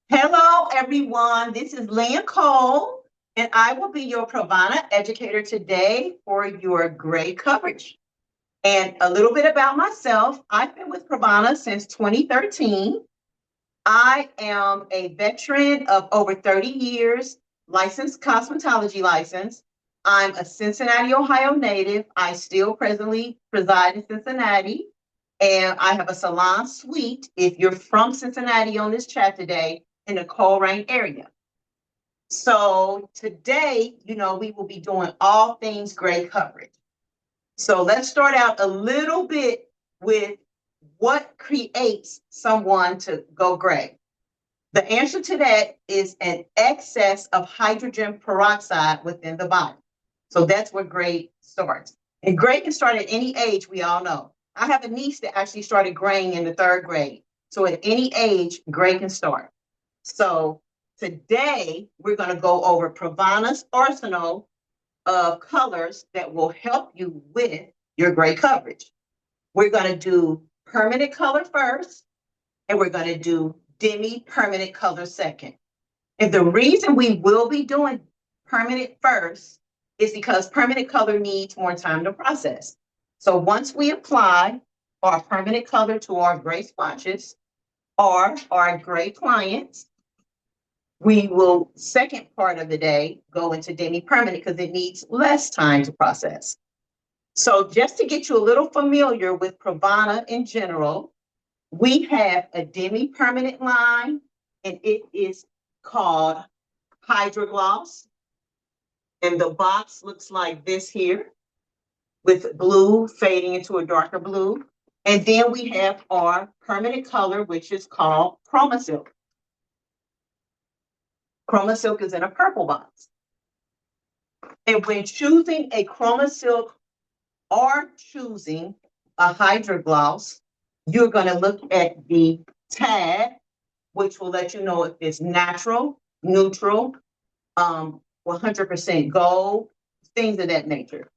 Hello, everyone. This is Lynn Cole, and I will be your Pravana educator today for your grade coverage. And a little bit about myself. I've been with Pravana since 2013. I am a veteran of over 30 years, licensed cosmetology license. I'm a Cincinnati, Ohio native. I still presently reside in Cincinnati, and I have a salon suite if you're from Cincinnati on this chat today in the Coleraine area. So today, we will be doing all things gray coverage. So let's start out a little bit with what creates someone to go gray. The answer to that is an excess of hydrogen peroxide within the body. So that's where gray starts. And gray can start at any age, we all know. I have a niece that actually started graying in the 3rd grade. So at any age, gray can start. So today, we're going to go over Pravana's arsenal of colors that will help you with your gray coverage. We're going to do permanent color first, and we're going to do demi-permanent color second. And the reason we will be doing permanent first is because permanent color needs more time to process. So once we apply our permanent color to our gray swatches or our gray clients, we will, second part of the day, go into demi-permanent because it needs less time to process. So just to get you a little familiar with Pravana in general, we have a demi-permanent line, and it is called HydraGloss. And the box looks like this here, with blue fading into a darker blue. And then we have our permanent color, which is called ChromaSilk. ChromaSilk is in a purple box. And when choosing a ChromaSilk or choosing a HydraGloss, you're going to look at the tag, which will let you know if it's natural, neutral, 100% gold, things of that nature.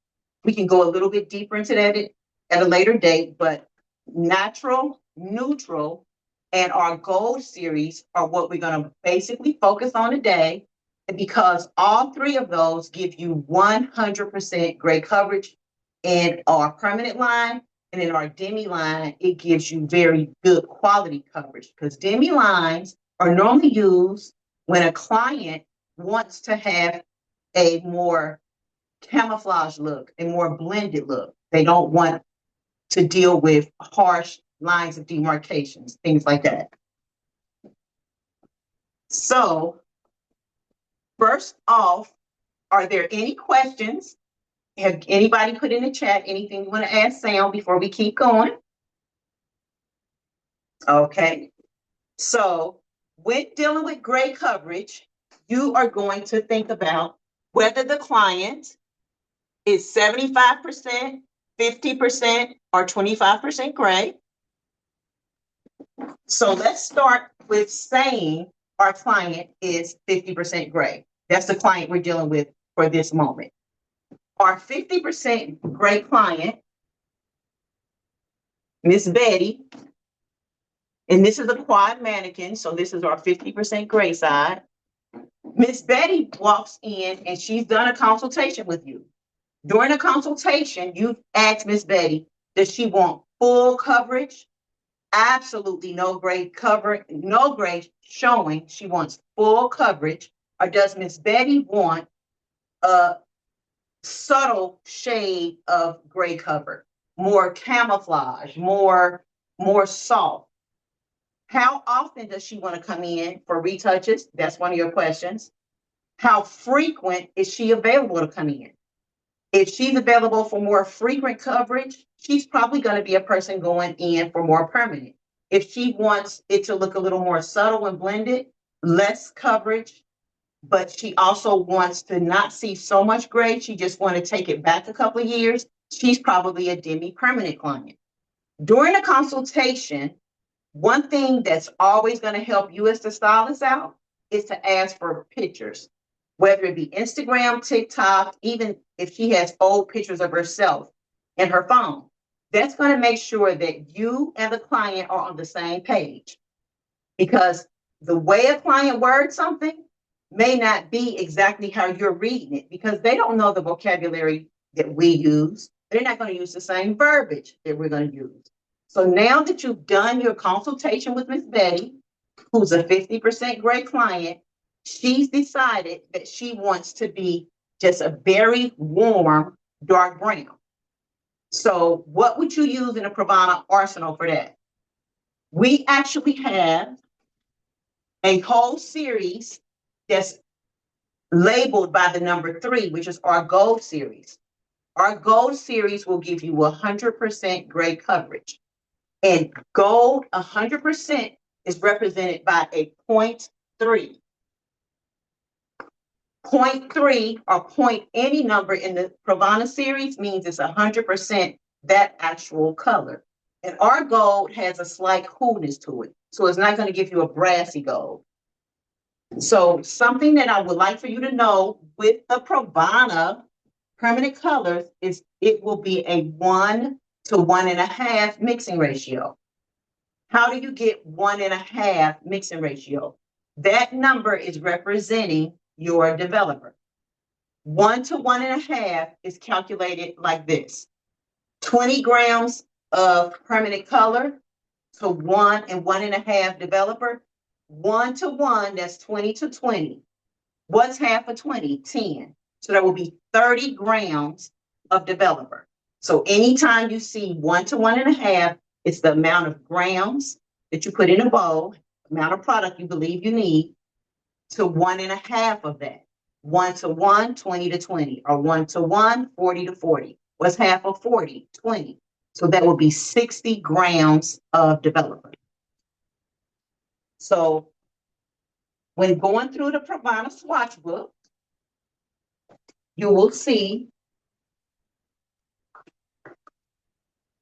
We can go a little bit deeper into that at a later date, but natural, neutral, and our gold series are what we're going to basically focus on today, because all three of those give you 100% gray coverage in our permanent line. And in our demi line, it gives you very good quality coverage, because demi lines are normally used when a client wants to have a more camouflage look, a more blended look. They don't want to deal with harsh lines of demarcations, things like that. So first off, are there any questions? Have anybody put in the chat anything you want to ask Sam before we keep going? Okay. So when dealing with gray coverage, you are going to think about whether the client is 75%, 50%, or 25% gray. So let's start with saying our client is 50% gray. That's the client we're dealing with for this moment. Our 50% gray client, Miss Betty, and this is a quad mannequin, so this is our 50% gray side. Miss Betty walks in and she's done a consultation with you. During a consultation, you've asked Miss Betty, does she want full coverage? Absolutely no gray cover, no gray showing. She wants full coverage. Or does Miss Betty want a subtle shade of gray cover, more camouflage, more soft? How often does she want to come in for retouches? That's one of your questions. How frequent is she available to come in? If she's available for more frequent coverage, she's probably going to be a person going in for more permanent. If she wants it to look a little more subtle and blended, less coverage, but she also wants to not see so much gray, she just want to take it back a couple of years, she's probably a demi-permanent client. During a consultation, one thing that's always going to help you as the stylist out is to ask for pictures, whether it be Instagram, TikTok, even if she has old pictures of herself in her phone. That's going to make sure that you and the client are on the same page. Because the way a client words something may not be exactly how you're reading it because they don't know the vocabulary that we use. They're not going to use the same verbiage that we're going to use. So now that you've done your consultation with Miss Betty, who's a 50% gray client, she's decided that she wants to be just a very warm, dark brown. So what would you use in a Pravana arsenal for that? We actually have a whole series that's labeled by the number 3, which is our gold series. Our gold series will give you 100% gray coverage. And gold 100% is represented by a 0.3. 0.3 or point any number in the Pravana series means it's 100% that actual color. And our gold has a slight coolness to it. So it's not going to give you a brassy gold. So something that I would like for you to know with the Pravana permanent colors is it will be a 1 to 1.5 mixing ratio. How do you get 1.5 mixing ratio? That number is representing your developer. 1 to 1.5 is calculated like this. 20 grams of permanent color to 1 and 1.5 developer. 1 to 1, that's 20 to 20. What's half of 20? 10. So that will be 30 grams of developer. So anytime you see 1 to 1.5, it's the amount of grams that you put in a bowl, amount of product you believe you need, to 1.5 of that. 1 to 1, 20 to 20, or 1 to 1, 40 to 40. What's half of 40? 20. So that would be 60 grams of developer. So when going through the Pravana swatch book, you will see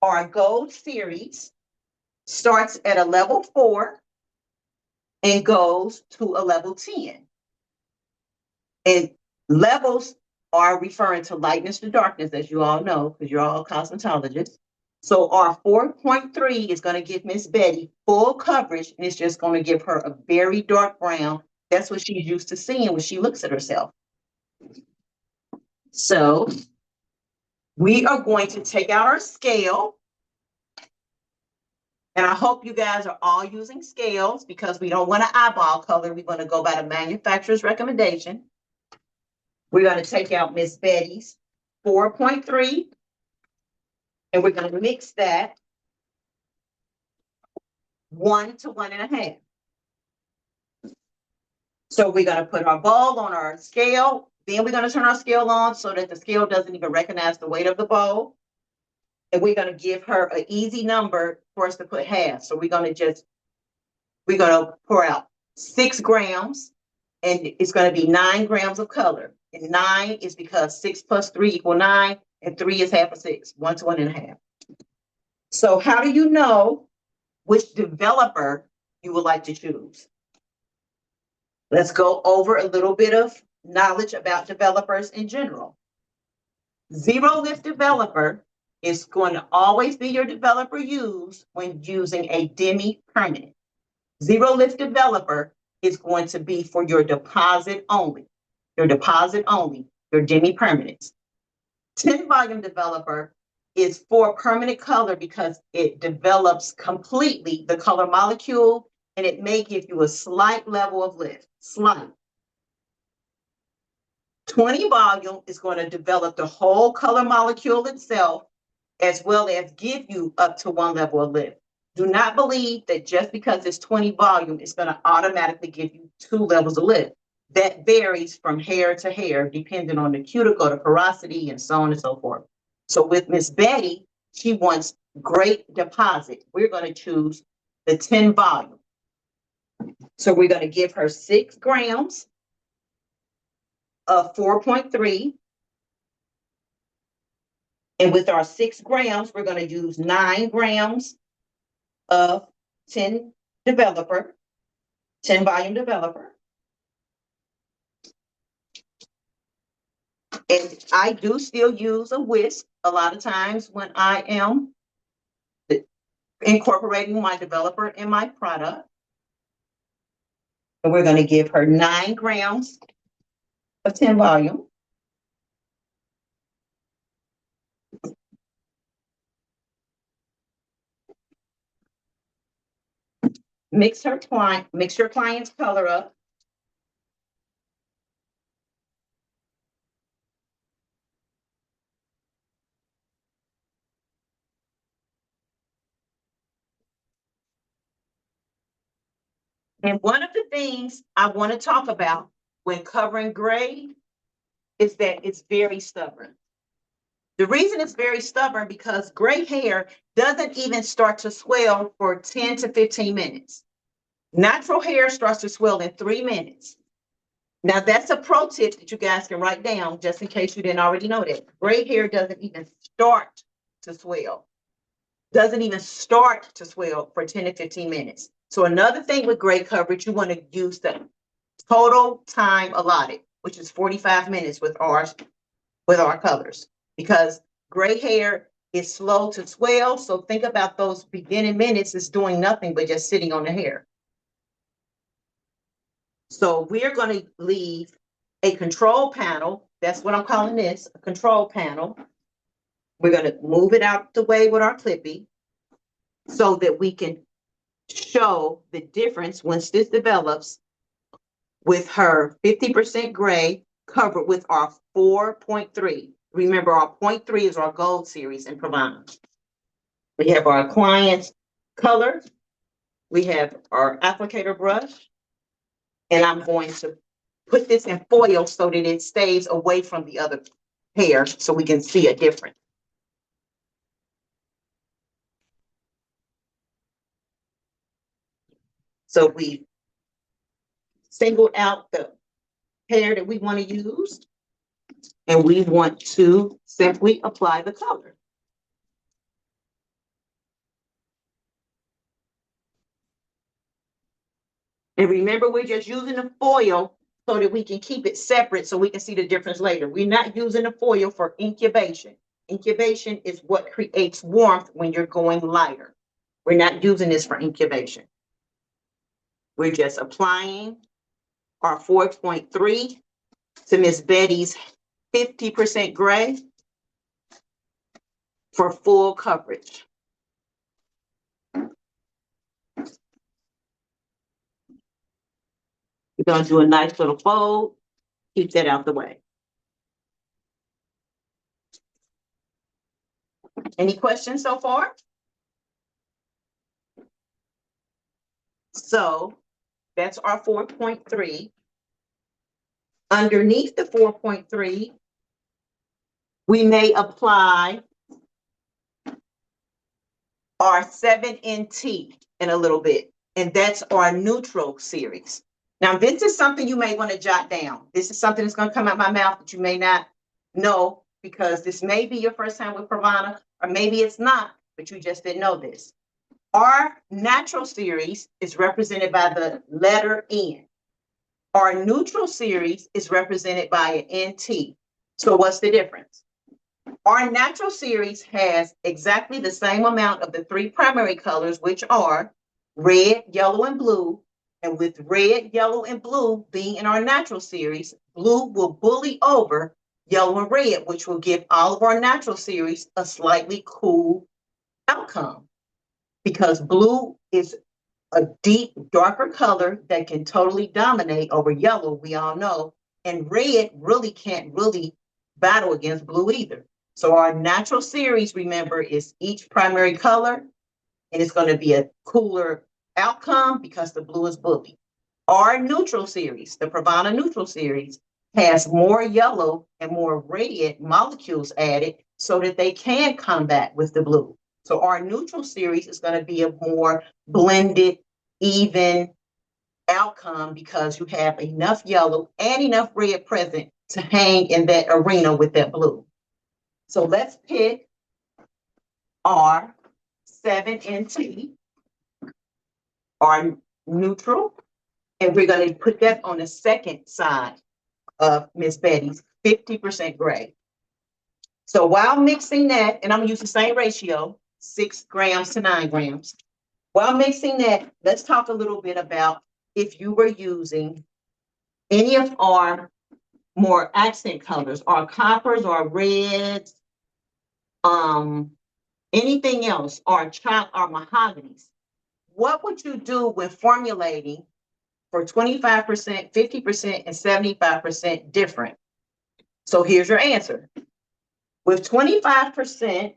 our gold series starts at a level 4 and goes to a level 10. And levels are referring to lightness to darkness, as you all know, because you're all cosmetologists. So our 4.3 is going to give Miss Betty full coverage, and it's just going to give her a very dark brown. That's what she's used to seeing when she looks at herself. So we are going to take out our scale. And I hope you guys are all using scales because we don't want an eyeball color. We're going to go by the manufacturer's recommendation. We're going to take out Miss Betty's 4.3, and we're going to mix that 1 to 1.5. So we're going to put our bowl on our scale. Then we're going to turn our scale on so that the scale doesn't even recognize the weight of the bowl. And we're going to give her an easy number for us to put half. So we're going to pour out 6 grams, and it's going to be 9 grams of color. And 9 is because 6 plus 3 equals 9, and 3 is half of 6, 1 to 1.5. So how do you know which developer you would like to choose? Let's go over a little bit of knowledge about developers in general. Zero lift developer is going to always be your developer used when using a demi-permanent. Zero lift developer is going to be for your deposit only, your demi-permanents. 10 volume developer is for permanent color because it develops completely the color molecule, and it may give you a slight level of lift, slight. 20 volume is going to develop the whole color molecule itself, as well as give you up to 1 level of lift. Do not believe that just because it's 20 volume, it's going to automatically give you 2 levels of lift. That varies from hair to hair, depending on the cuticle, the porosity, and so on and so forth. So with Miss Betty, she wants great deposit. We're going to choose the 10 volume. So we're going to give her 6 grams of 4.3. And with our 6 grams, we're going to use 9 grams of 10 volume developer. And I do still use a whisk a lot of times when I am incorporating my developer in my product. And we're going to give her 9 grams of 10 volume. Mix your client's color up. And one of the things I want to talk about when covering gray is that it's very stubborn. The reason it's very stubborn because gray hair doesn't even start to swell for 10 to 15 minutes. Natural hair starts to swell in 3 minutes. Now that's a pro tip that you guys can write down just in case you didn't already know that. Gray hair doesn't even start to swell. Doesn't even start to swell for 10 to 15 minutes. So another thing with gray coverage, you want to use the total time allotted, which is 45 minutes with our colors, because gray hair is slow to swell. So think about those beginning minutes as doing nothing but just sitting on the hair. So we're going to leave a control panel. That's what I'm calling this, a control panel. We're going to move it out the way with our clippy so that we can show the difference once this develops with her 50% gray covered with our 4.3. Remember, our 0.3 is our gold series in Pravana. We have our client's color. We have our applicator brush. And I'm going to put this in foil so that it stays away from the other hair so we can see a difference. So we singled out the hair that we want to use, and we want to simply apply the color. And remember, we're just using the foil so that we can keep it separate so we can see the difference later. We're not using the foil for incubation. Incubation is what creates warmth when you're going lighter. We're not using this for incubation. We're just applying our 4.3 to Miss Betty's 50% gray for full coverage. We're going to do a nice little fold, keep that out the way. Any questions so far? So that's our 4.3. Underneath the 4.3, we may apply our 7NT in a little bit, and that's our neutral series. Now, this is something you may want to jot down. This is something that's going to come out my mouth that you may not know because this may be your first time with Pravana, or maybe it's not, but you just didn't know this. Our natural series is represented by the letter N. Our neutral series is represented by an NT. So what's the difference? Our natural series has exactly the same amount of the 3 primary colors, which are red, yellow, and blue. And with red, yellow, and blue being in our natural series, blue will bully over yellow and red, which will give all of our natural series a slightly cool outcome. Because blue is a deep, darker color that can totally dominate over yellow, we all know. And red really can't battle against blue either. So our natural series, remember, is each primary color, and it's going to be a cooler outcome because the blue is bully. Our neutral series, the Pravana neutral series, has more yellow and more red molecules added so that they can combat with the blue. So our neutral series is going to be a more blended, even outcome because you have enough yellow and enough red present to hang in that arena with that blue. So let's pick our 7NT, our neutral, and we're going to put that on the second side of Miss Betty's 50% gray. So while mixing that, and I'm going to use the same ratio, 6 grams to 9 grams. While mixing that, let's talk a little bit about if you were using any of our more accent colors, our coppers, our reds, anything else, our mahoganies. What would you do when formulating for 25%, 50%, and 75% different? So here's your answer. With 25%,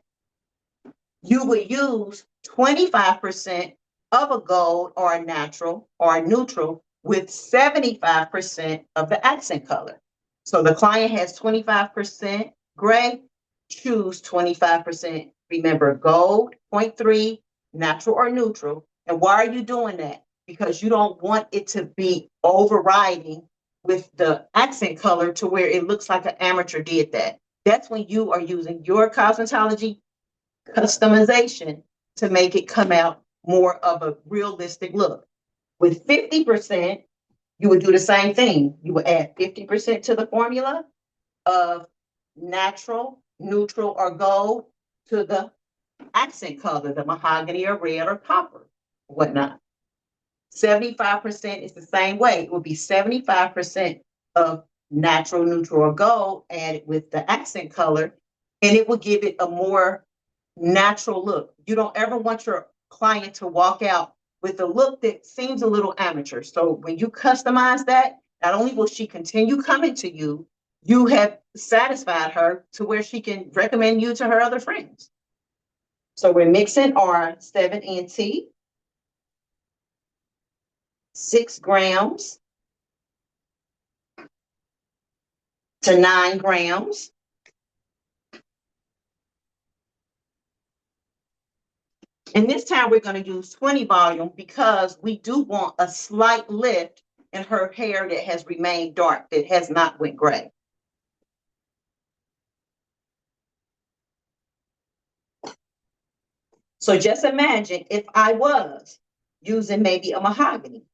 you would use 25% of a gold or a natural or a neutral with 75% of the accent color. So the client has 25% gray, choose 25%. Remember, gold, 0.3, natural or neutral. And why are you doing that? Because you don't want it to be overriding with the accent color to where it looks like an amateur did that. That's when you are using your cosmetology customization to make it come out more of a realistic look. With 50%, you would do the same thing. You would add 50% to the formula of natural, neutral, or gold to the accent color, the mahogany or red or copper, whatnot. 75% is the same way. It would be 75% of natural, neutral, or gold added with the accent color, and it will give it a more natural look. You don't ever want your client to walk out with a look that seems a little amateur. So when you customize that, not only will she continue coming to you, you have satisfied her to where she can recommend you to her other friends. So we're mixing our 7NT, 6 grams to 9 grams. And this time we're going to use 20 volume because we do want a slight lift in her hair that has remained dark, that has not went gray. So just imagine if I was using maybe a mahogany.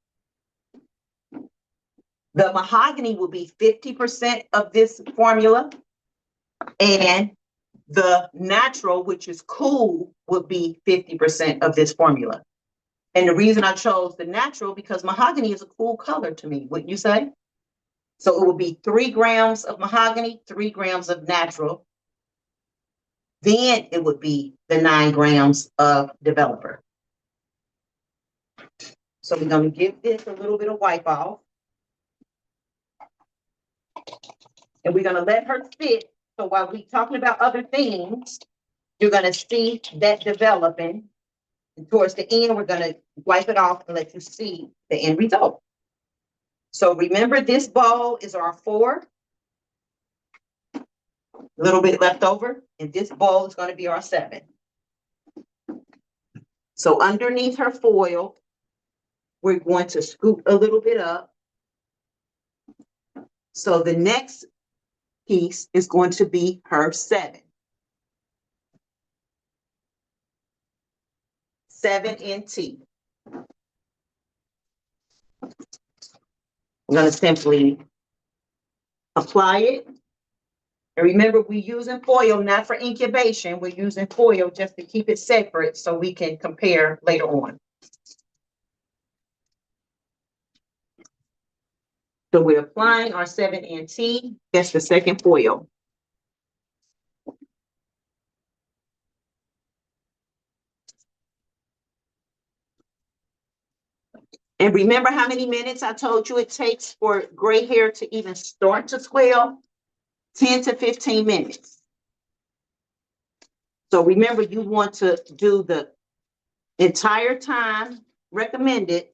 The mahogany will be 50% of this formula, and the natural, which is cool, would be 50% of this formula. And the reason I chose the natural, because mahogany is a cool color to me, wouldn't you say? So it would be 3 grams of mahogany, 3 grams of natural. Then it would be the 9 grams of developer. So we're going to give this a little bit of wipe off. And we're going to let her sit. So while we're talking about other things, you're going to see that developing. And towards the end, we're going to wipe it off and let you see the end result. So remember, this bowl is our 4. A little bit left over. And this bowl is going to be our 7. So underneath her foil, we're going to scoop a little bit up. So the next piece is going to be her 7. 7NT. I'm going to simply apply it. And remember, we're using foil not for incubation. We're using foil just to keep it separate so we can compare later on. So we're applying our 7NT. That's the second foil. And remember how many minutes I told you it takes for gray hair to even start to swell? 10 to 15 minutes. So remember, you want to do the entire time recommended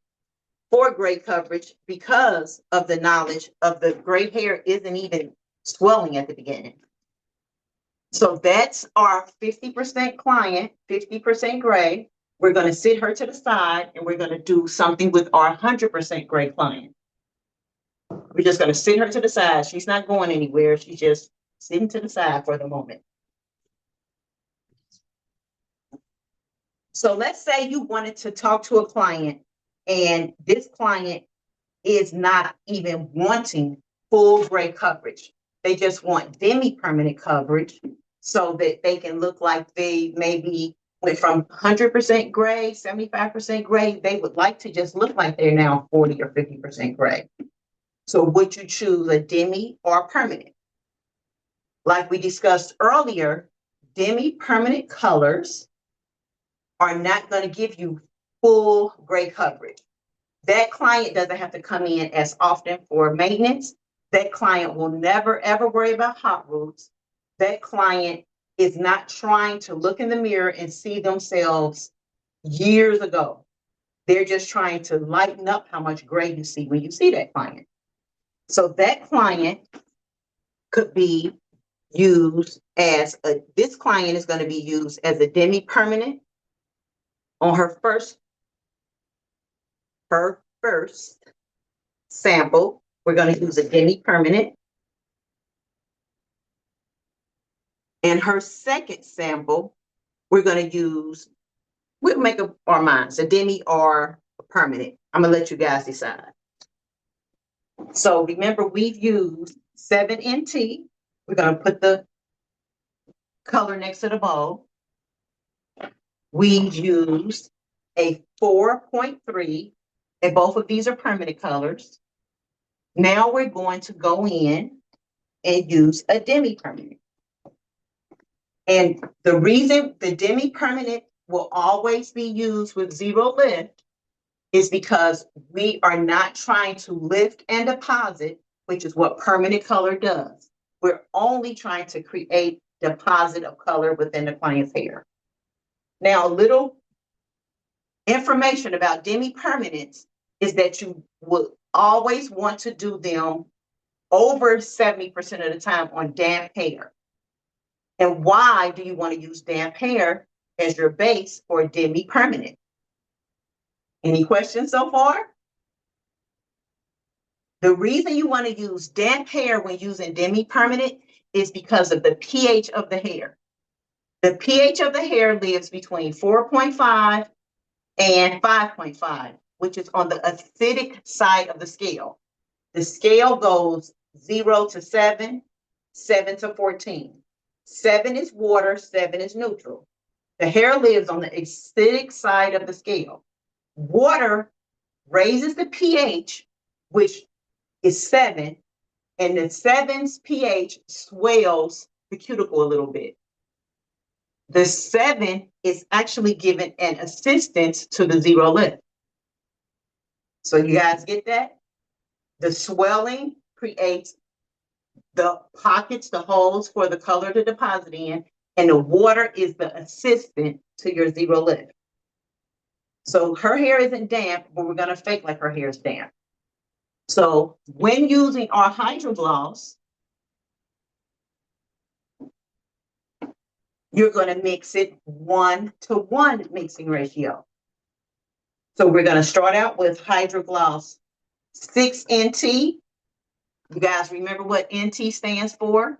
for gray coverage because of the knowledge of the gray hair isn't even swelling at the beginning. So that's our 50% client, 50% gray. We're going to sit her to the side and we're going to do something with our 100% gray client. We're just going to sit her to the side. She's not going anywhere. She's just sitting to the side for the moment. So let's say you wanted to talk to a client and this client is not even wanting full gray coverage. They just want demi-permanent coverage so that they can look like they maybe went from 100% gray, 75% gray. They would like to just look like they're now 40 or 50% gray. So would you choose a demi or permanent? Like we discussed earlier, demi-permanent colors are not going to give you full gray coverage. That client doesn't have to come in as often for maintenance. That client will never, ever worry about hot roots. That client is not trying to look in the mirror and see themselves years ago. They're just trying to lighten up how much gray you see when you see that client. So that client could be used as this client is going to be used as a demi-permanent on her first sample. We're going to use a demi-permanent. And her second sample, we're going to use, we'll make up our minds, a demi or a permanent. I'm going to let you guys decide. So remember, we've used 7NT. We're going to put the color next to the bowl. We used a 4.3, and both of these are permanent colors. Now we're going to go in and use a demi-permanent. And the reason the demi-permanent will always be used with zero lift is because we are not trying to lift and deposit, which is what permanent color does. We're only trying to create deposit of color within the client's hair. Now, a little information about demi-permanents is that you will always want to do them over 70% of the time on damp hair. And why do you want to use damp hair as your base for a demi-permanent? Any questions so far? The reason you want to use damp hair when using demi-permanent is because of the pH of the hair. The pH of the hair lives between 4.5 and 5.5, which is on the acidic side of the scale. The scale goes 0 to 7, 7 to 14. 7 is water, 7 is neutral. The hair lives on the acidic side of the scale. Water raises the pH, which is 7, and the 7's pH swells the cuticle a little bit. The 7 is actually giving an assistance to the zero lift. So you guys get that? The swelling creates the pockets, the holes for the color to deposit in, and the water is the assistant to your zero lift. So her hair isn't damp, but we're going to fake like her hair is damp. So when using our HydraGloss, you're going to mix it 1-to-1 mixing ratio. So we're going to start out with HydraGloss 6NT. You guys remember what NT stands for?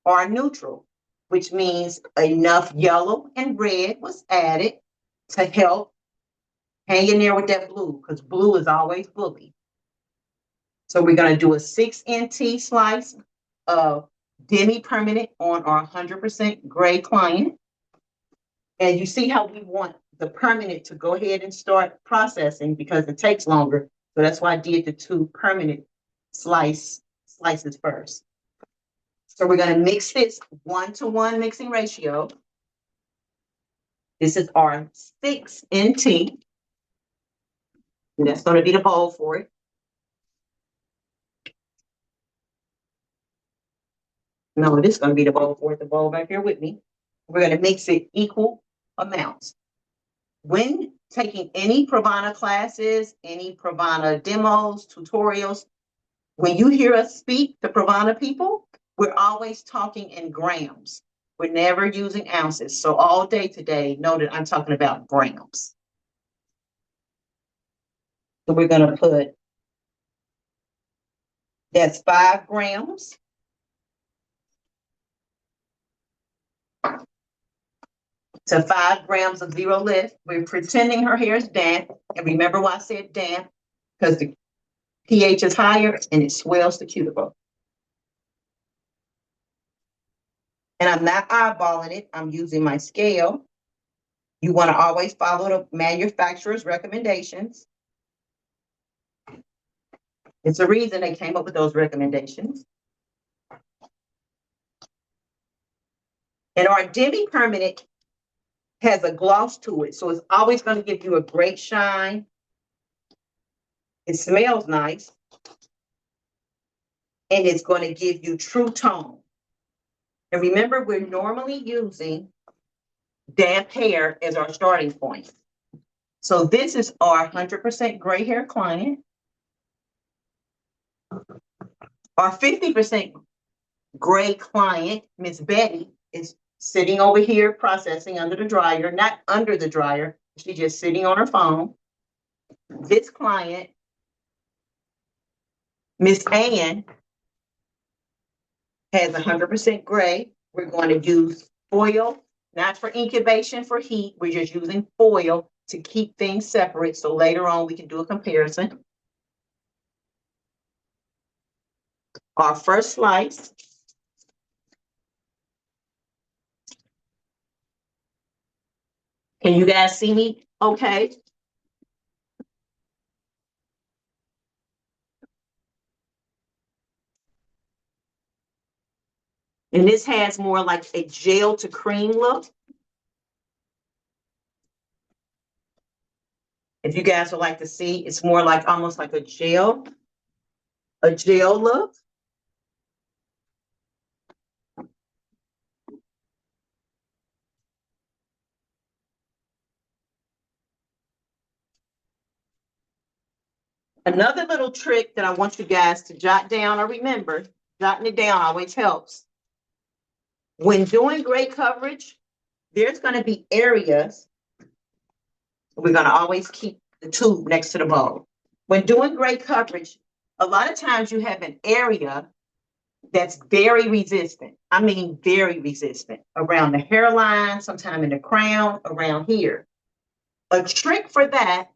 Or neutral, which means enough yellow and red was added to help hang in there with that blue, because blue is always bully. So we're going to do a 6NT slice of demi-permanent on our 100% gray client. And you see how we want the permanent to go ahead and start processing because it takes longer. So that's why I did the 2 permanent slices first. So we're going to mix this 1-to-1 mixing ratio. This is our 6NT. And that's going to be the bowl for it. No, this is going to be the bowl for it, the bowl back here with me. We're going to mix it equal amounts. When taking any PRAVANA classes, any PRAVANA demos, tutorials, when you hear us speak to PRAVANA people, we're always talking in grams. We're never using ounces. So all day today, know that I'm talking about grams. So we're going to put, that's 5 grams. To 5 grams of zero lift. We're pretending her hair is damp. And remember why I said damp? Because the pH is higher and it swells the cuticle. And I'm not eyeballing it. I'm using my scale. You want to always follow the manufacturer's recommendations. It's a reason they came up with those recommendations. And our demi-permanent has a gloss to it, so it's always going to give you a great shine. It smells nice. And it's going to give you true tone. And remember, we're normally using damp hair as our starting point. So this is our 100% gray hair client. Our 50% gray client, Miss Betty, is sitting over here processing under the dryer, not under the dryer. She's just sitting on her phone. This client, Miss Ann, has 100% gray. We're going to use foil, not for incubation for heat. We're just using foil to keep things separate. So later on, we can do a comparison. Our first slice. Can you guys see me okay? And this has more like a gel to cream look. If you guys would like to see, it's more like almost like a gel look. Another little trick that I want you guys to jot down or remember, jotting it down always helps. When doing gray coverage, there's going to be areas. We're going to always keep the tube next to the bowl. When doing gray coverage, a lot of times you have an area that's very resistant. I mean, very resistant around the hairline, sometime in the crown, around here. A trick for that,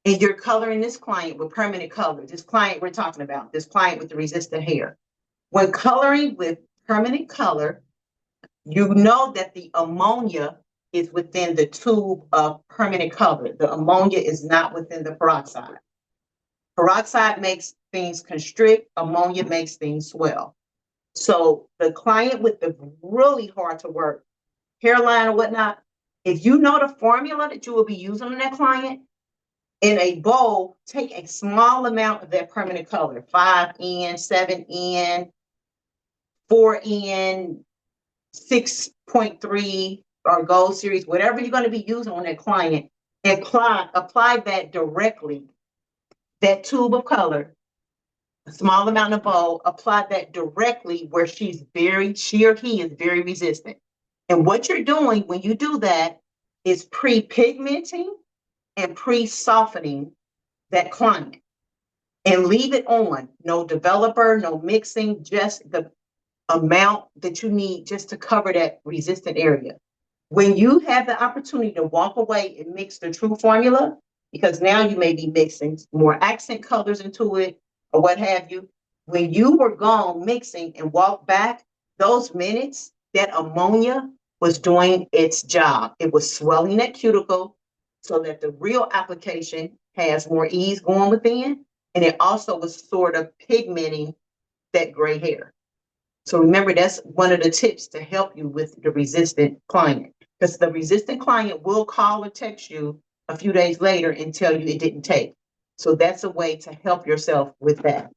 and you're coloring this client with permanent color, this client we're talking about, this client with the resistant hair. When coloring with permanent color, you know that the ammonia is within the tube of permanent color. The ammonia is not within the peroxide. Peroxide makes things constrict, ammonia makes things swell. So the client with the really hard to work hairline or whatnot, if you know the formula that you will be using on that client, in a bowl, take a small amount of that permanent color, 5N, 7N, 4N, 6.3, or Gold Series, whatever you're going to be using on that client, and apply that directly, that tube of color, a small amount of bowl, apply that directly where she or he is very resistant. And what you're doing when you do that is pre-pigmenting and pre-softening that client, and leave it on. No developer, no mixing, just the amount that you need just to cover that resistant area. When you have the opportunity to walk away and mix the true formula, because now you may be mixing more accent colors into it or what have you, when you were gone mixing and walk back, those minutes, that ammonia was doing its job. It was swelling that cuticle so that the real application has more ease going within, and it also was sort of pigmenting that gray hair. So remember, that's one of the tips to help you with the resistant client, because the resistant client will call or text you a few days later and tell you it didn't take. So that's a way to help yourself with that.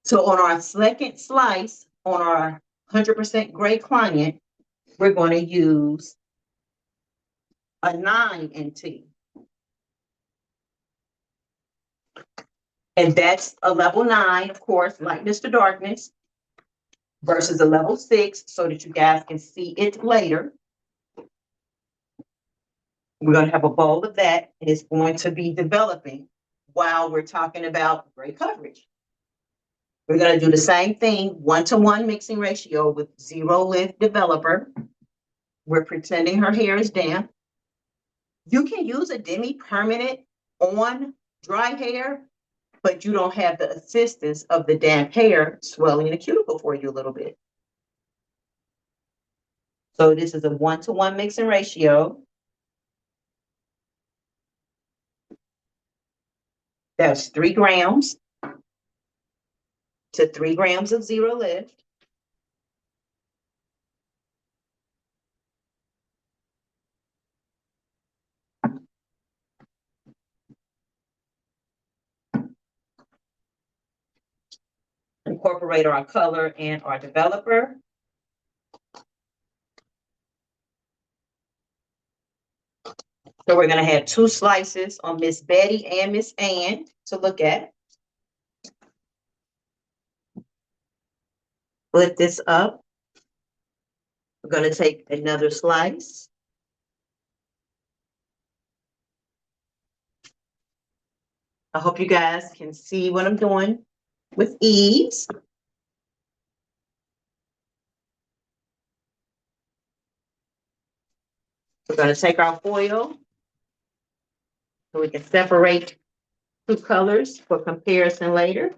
So on our second slice, on our 100% gray client, we're going to use a 9 NT. And that's a level 9, of course, lightness to darkness, versus a level 6, so that you guys can see it later. We're going to have a bowl of that, and it's going to be developing while we're talking about gray coverage. We're going to do the same thing, 1-to-1 mixing ratio with 0 lift developer. We're pretending her hair is damp. You can use a demi-permanent on dry hair, but you don't have the assistance of the damp hair swelling the cuticle for you a little bit. So this is a 1-to-1 mixing ratio. That's 3 grams to 3 grams of zero lift. Incorporate our color and our developer. So we're going to have 2 slices on Miss Betty and Miss Ann to look at. Split this up. We're going to take another slice. I hope you guys can see what I'm doing with ease. We're going to take our foil so we can separate 2 colors for comparison later.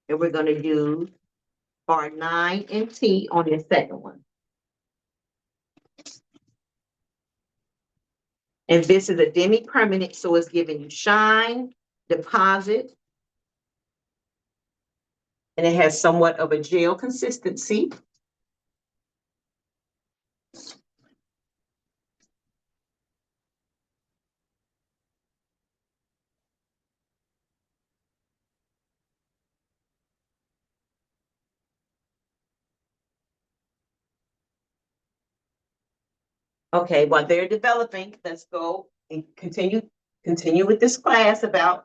And we're going to use our 9 and T on the second one. And this is a demi-permanent, so it's giving you shine, deposit, and it has somewhat of a gel consistency. Okay, while they're developing, let's go and continue with this class about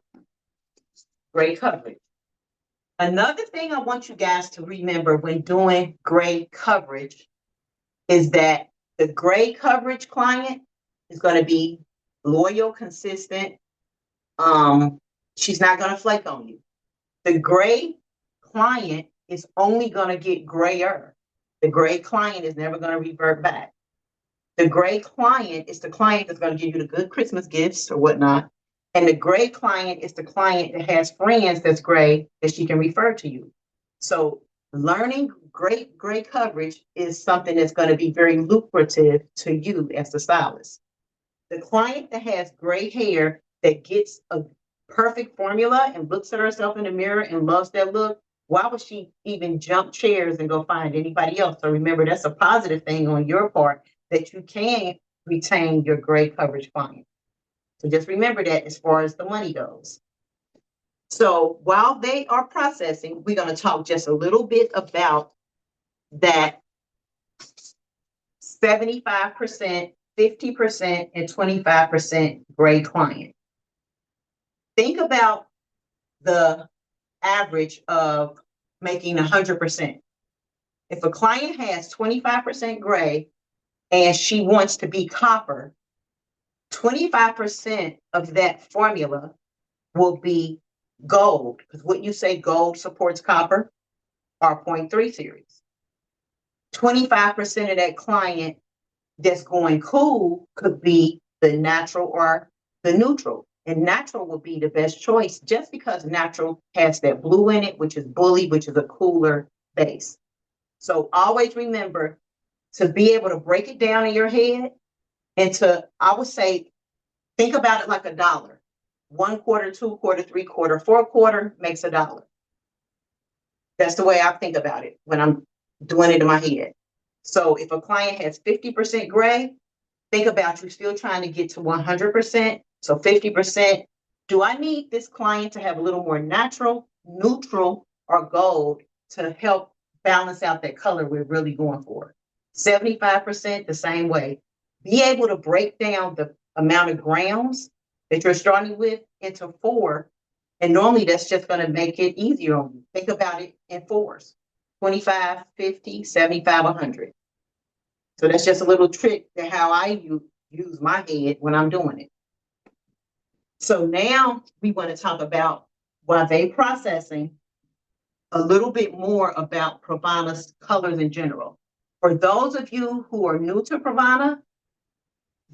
gray coverage. Another thing I want you guys to remember when doing gray coverage is that the gray coverage client is going to be loyal, consistent. She's not going to flake on you. The gray client is only going to get grayer. The gray client is never going to revert back. The gray client is the client that's going to give you the good Christmas gifts or whatnot. And the gray client is the client that has friends that's gray that she can refer to you. So learning great gray coverage is something that's going to be very lucrative to you as the stylist. The client that has gray hair that gets a perfect formula and looks at herself in the mirror and loves that look, why would she even jump chairs and go find anybody else? So remember, that's a positive thing on your part, that you can retain your gray coverage client. So just remember that as far as the money goes. So while they are processing, we're going to talk just a little bit about that 75%, 50%, and 25% gray client. Think about the average of making 100%. If a client has 25% gray and she wants to be copper, 25% of that formula will be gold, because wouldn't you say gold supports copper? Or 0.3 series. 25% of that client that's going cool could be the natural or the neutral. And natural will be the best choice just because natural has that blue in it, which is bully, which is a cooler base. So always remember to be able to break it down in your head and to, I would say, think about it like a dollar. 1 quarter, 2 quarter, 3 quarter, 4 quarter makes a dollar. That's the way I think about it when I'm doing it in my head. So if a client has 50% gray, think about you still trying to get to 100%. So 50%, do I need this client to have a little more natural, neutral, or gold to help balance out that color we're really going for? 75%, the same way. Be able to break down the amount of grams that you're starting with into 4. And normally that's just going to make it easier on you. Think about it in 4s, 25, 50, 75, 100. So that's just a little trick to how I use my head when I'm doing it. So now we want to talk about, while they processing, a little bit more about Pravana's colors in general. For those of you who are new to Pravana,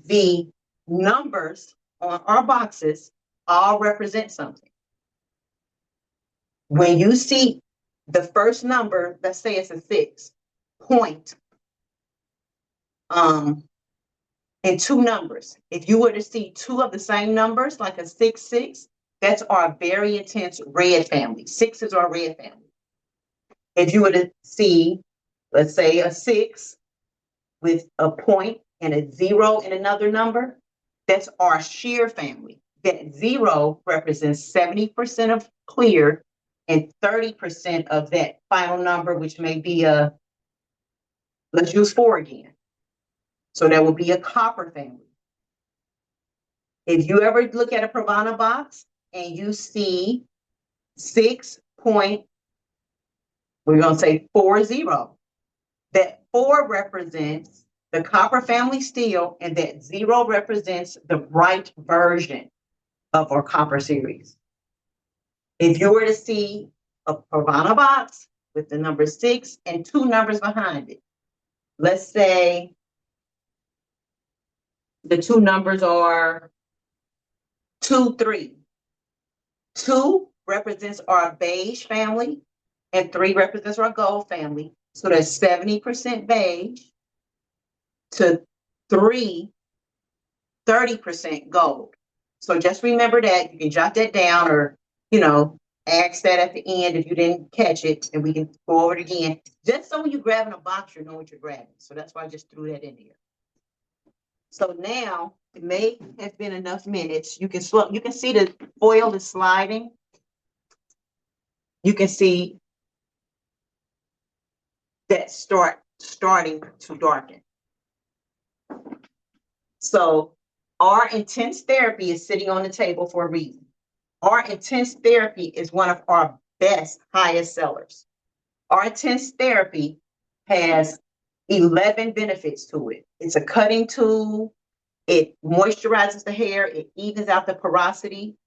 the numbers on our boxes all represent something. When you see the first number, let's say it's a 6, point in two numbers. If you were to see two of the same numbers, like a 6, 6, that's our very intense red family. Sixes are red family. If you were to see, let's say, a 6 with a point and a 0 in another number, that's our sheer family. That 0 represents 70% of clear and 30% of that final number, which may be a, let's use 4 again. So that would be a copper family. If you ever look at a Pravana box and you see 6 point, we're going to say 40, that 4 represents the copper family steel, and that 0 represents the bright version of our copper series. If you were to see a Pravana box with the number 6 and 2 numbers behind it, let's say the 2 numbers are 2, 3. 2 represents our beige family, and 3 represents our gold family. So that's 70% beige to 3, 30% gold. So just remember that. You can jot that down, or, ask that at the end if you didn't catch it, and we can go over it again. Just so when you're grabbing a box, you know what you're grabbing. So that's why I just threw that in there. So now it may have been enough minutes. You can see the foil is sliding. You can see that starting to darken. So our intense therapy is sitting on the table for a reason. Our intense therapy is one of our best, highest sellers. Our intense therapy has 11 benefits to it. It's a cutting tool. It moisturizes the hair. It evens out the porosity.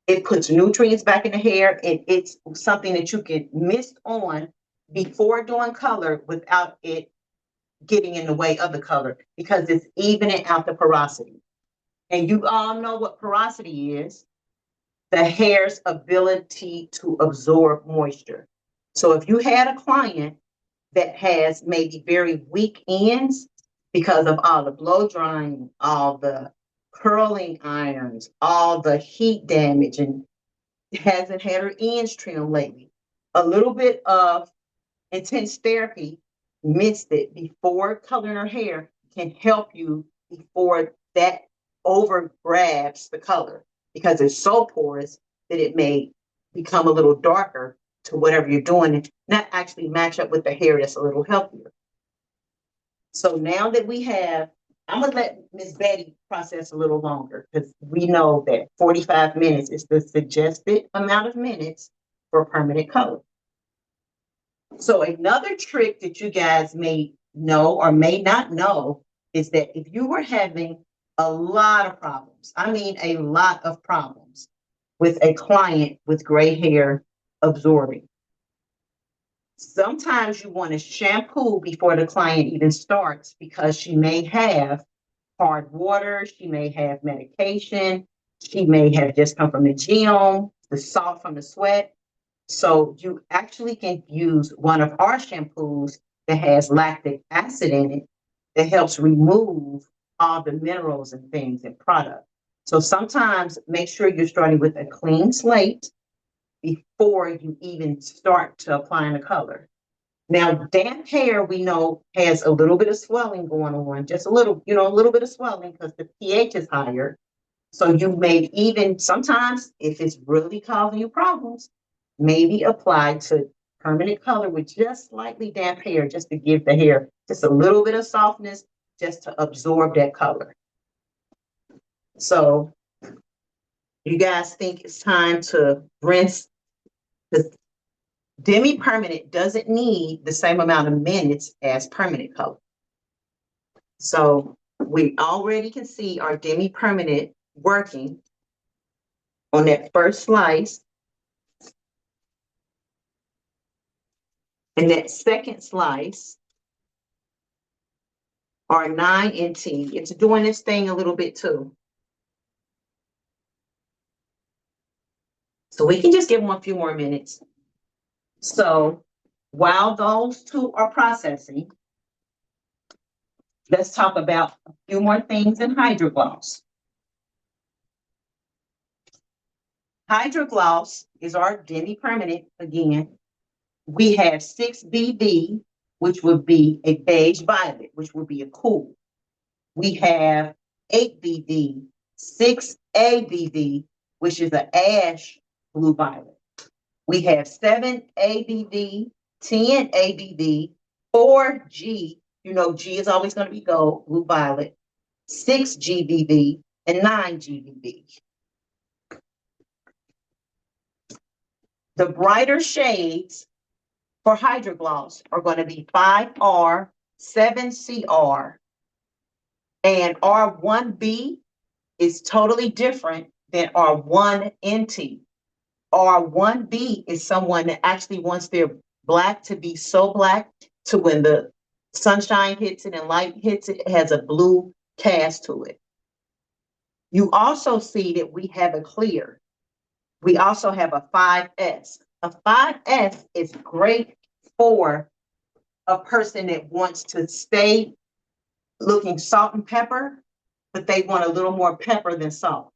It puts nutrients back in the hair. It's something that you can mist on before doing color without it getting in the way of the color, because it's evening out the porosity. And you all know what porosity is: the hair's ability to absorb moisture. So if you had a client that has maybe very weak ends because of all the blow drying, all the curling irons, all the heat damage, and hasn't had her ends trimmed lately, a little bit of intense therapy misted before coloring her hair can help you before that over grabs the color, because it's so porous that it may become a little darker to whatever you're doing and not actually match up with the hair that's a little healthier. So now that we have, I'm going to let Miss Betty process a little longer, because we know that 45 minutes is the suggested amount of minutes for permanent color. So another trick that you guys may know or may not know is that if you were having a lot of problems, I mean a lot of problems, with a client with gray hair absorbing, sometimes you want to shampoo before the client even starts, because she may have hard water, she may have medication, she may have just come from the gym, the salt from the sweat. So you actually can use one of our shampoos that has lactic acid in it that helps remove all the minerals and things in product. So sometimes make sure you're starting with a clean slate before you even start to applying the color. Now, damp hair, we know, has a little bit of swelling going on, just a little bit of swelling, because the pH is higher. So you may even sometimes, if it's really causing you problems, maybe apply to permanent color with just slightly damp hair, just to give the hair just a little bit of softness, just to absorb that color. So you guys think it's time to rinse? The demi-permanent doesn't need the same amount of minutes as permanent color. So we already can see our demi-permanent working on that first slice. And that second slice, our 9NT, it's doing this thing a little bit too. So we can just give them a few more minutes. So while those two are processing, Let's talk about a few more things in HydraGloss. HydraGloss is our demi-permanent again. We have 6BV, which would be a beige violet, which would be a cool. We have 8BV, 6ABV, which is an ash blue violet. We have 7ABV, 10ABV, 4G, you know, G is always going to be gold, blue violet, 6GBV, and 9GBV. The brighter shades for HydraGloss are going to be 5R, 7CR, and R1B is totally different than R1NT. R1B is someone that actually wants their black to be so black to when the sunshine hits it and light hits it, it has a blue cast to it. You also see that we have a clear. We also have a 5S. A 5S is great for a person that wants to stay looking salt and pepper, but they want a little more pepper than salt.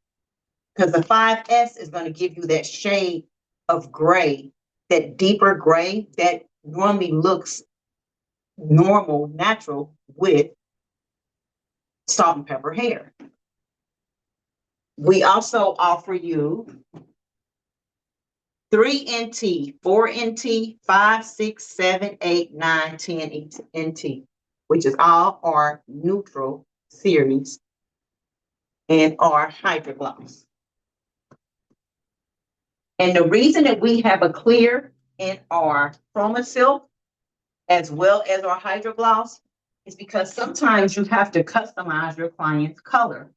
Because the 5S is going to give you that shade of gray, that deeper gray that normally looks normal, natural with salt and pepper hair. We also offer you 3NT, 4NT, 5, 6, 7, 8, 9, 10 NT, which is all our neutral series and our HydraGloss. And the reason that we have a clear in our ChromaSilk as well as our HydraGloss is because sometimes you have to customize your client's color.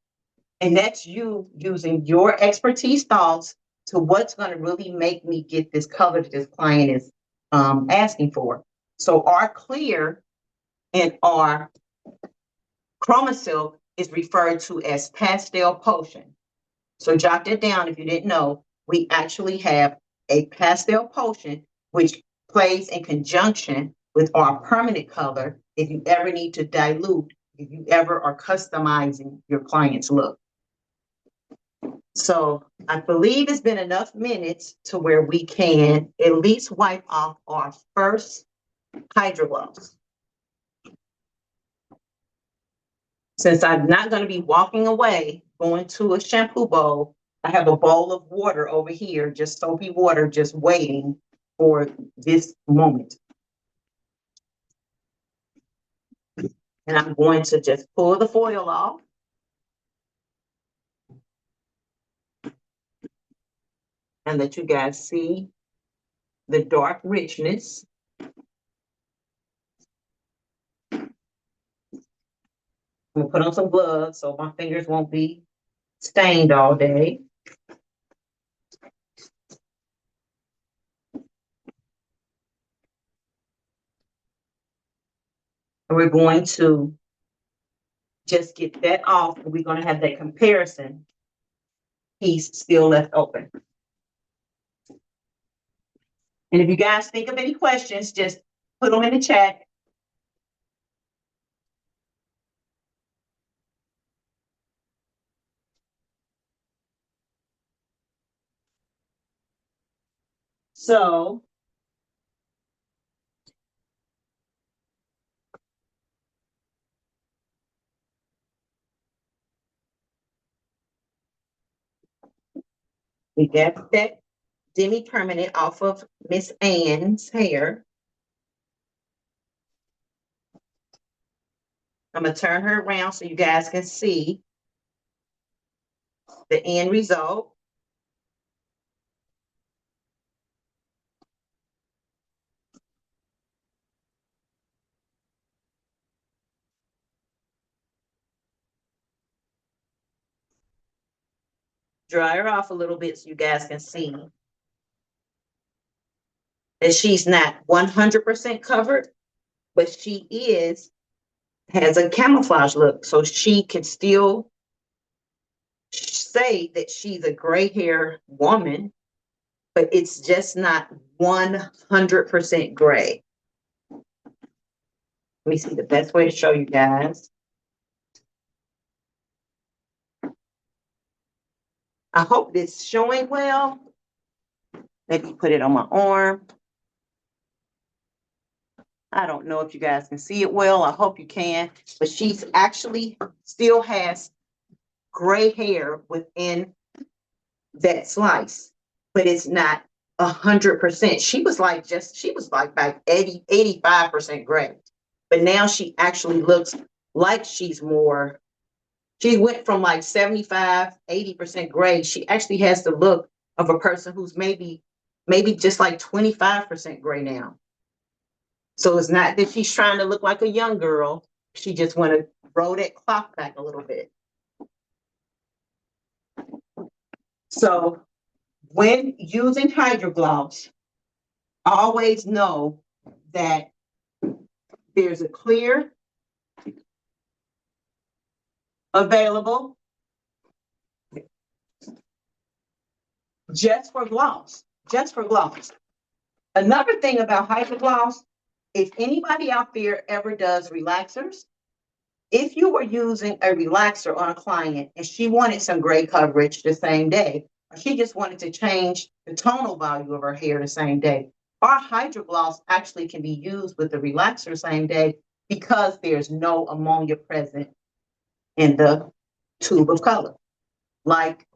And that's you using your expertise thoughts to what's going to really make me get this color that this client is asking for. So our clear and our ChromaSilk is referred to as pastel potion. So jot that down if you didn't know. We actually have a pastel potion which plays in conjunction with our permanent color if you ever need to dilute, if you ever are customizing your client's look. So I believe it's been enough minutes to where we can at least wipe off our first HydraGloss. Since I'm not going to be walking away, going to a shampoo bowl, I have a bowl of water over here, just soapy water, just waiting for this moment. And I'm going to just pull the foil off. And let you guys see the dark richness. I'm gonna put on some gloves so my fingers won't be stained all day. And we're going to just get that off, and we're going to have that comparison piece still left open. And if you guys think of any questions, just put them in the chat. So we got that demi-permanent off of Miss Ann's hair. I'm going to turn her around so you guys can see the end result. Dry her off a little bit so you guys can see that she's not 100% covered, but she has a camouflage look, so she can still say that she's a gray hair woman, but it's just not 100% gray. Let me see the best way to show you guys. I hope it's showing well. Let me put it on my arm. I don't know if you guys can see it well. I hope you can. But she's actually still has gray hair within that slice, but it's not 100%. She was like about 85% gray. But now she actually looks like she's more. She went from like 75, 80% gray. She actually has the look of a person who's maybe just like 25% gray now. So it's not that she's trying to look like a young girl. She just want to roll that clock back a little bit. So when using HydraGloss, always know that there's a clear available just for gloss. Another thing about HydraGloss, if anybody out there ever does relaxers, if you were using a relaxer on a client and she wanted some gray coverage the same day, or she just wanted to change the tonal value of her hair the same day, our HydraGloss actually can be used with the relaxer same day because there's no ammonia present in the tube of color. Like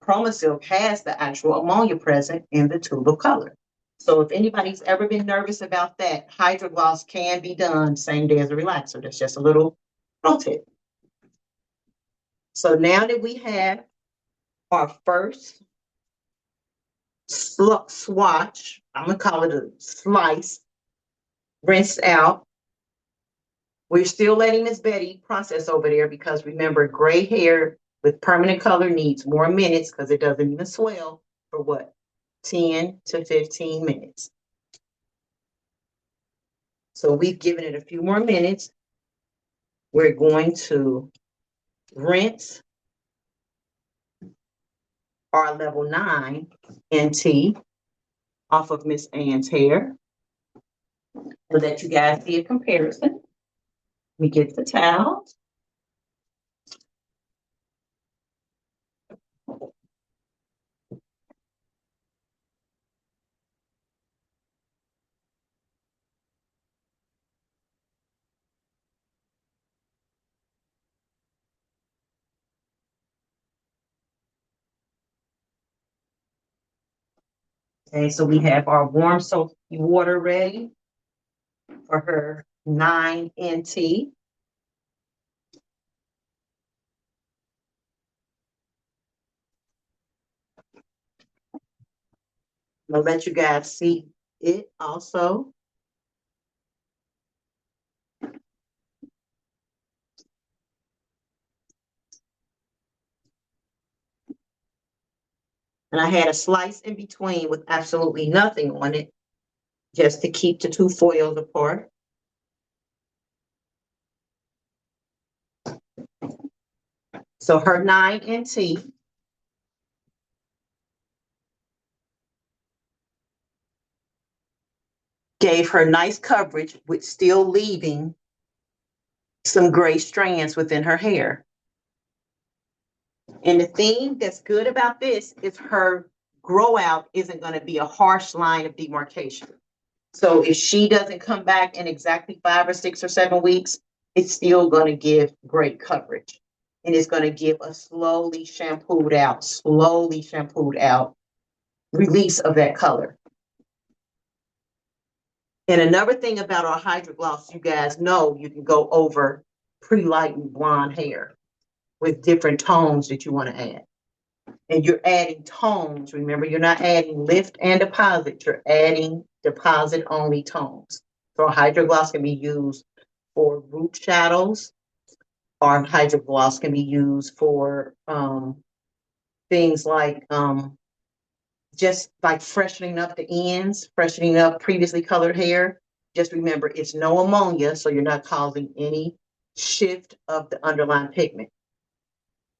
ChromaSilk has the actual ammonia present in the tube of color. So if anybody's ever been nervous about that, HydraGloss can be done same day as a relaxer. That's just a little pro tip. So now that we have our first swatch, I'm going to call it a slice, rinsed out. We're still letting Miss Betty process over there because remember, gray hair with permanent color needs more minutes because it doesn't even swell for what? 10 to 15 minutes. So we've given it a few more minutes. We're going to rinse our level 9 NT off of Miss Ann's hair so that you guys see a comparison. We get the towel. Okay, so we have our warm soapy water ready for her 9 NT. I'll let you guys see it also. And I had a slice in between with absolutely nothing on it, just to keep the two foils apart. So her 9 NT gave her nice coverage with still leaving some gray strands within her hair. And the thing that's good about this is her grow out isn't going to be a harsh line of demarcation. So if she doesn't come back in exactly 5 or 6 or 7 weeks, it's still going to give great coverage. And it's going to give a slowly shampooed out release of that color. And another thing about our HydraGloss, you guys know you can go over pre-lightened blonde hair with different tones that you want to add. And you're adding tones. Remember, you're not adding lift and deposit. You're adding deposit only tones. So HydraGloss can be used for root shadows. Or HydraGloss can be used for things like just like freshening up the ends, freshening up previously colored hair. Just remember, it's no ammonia, so you're not causing any shift of the underlying pigment.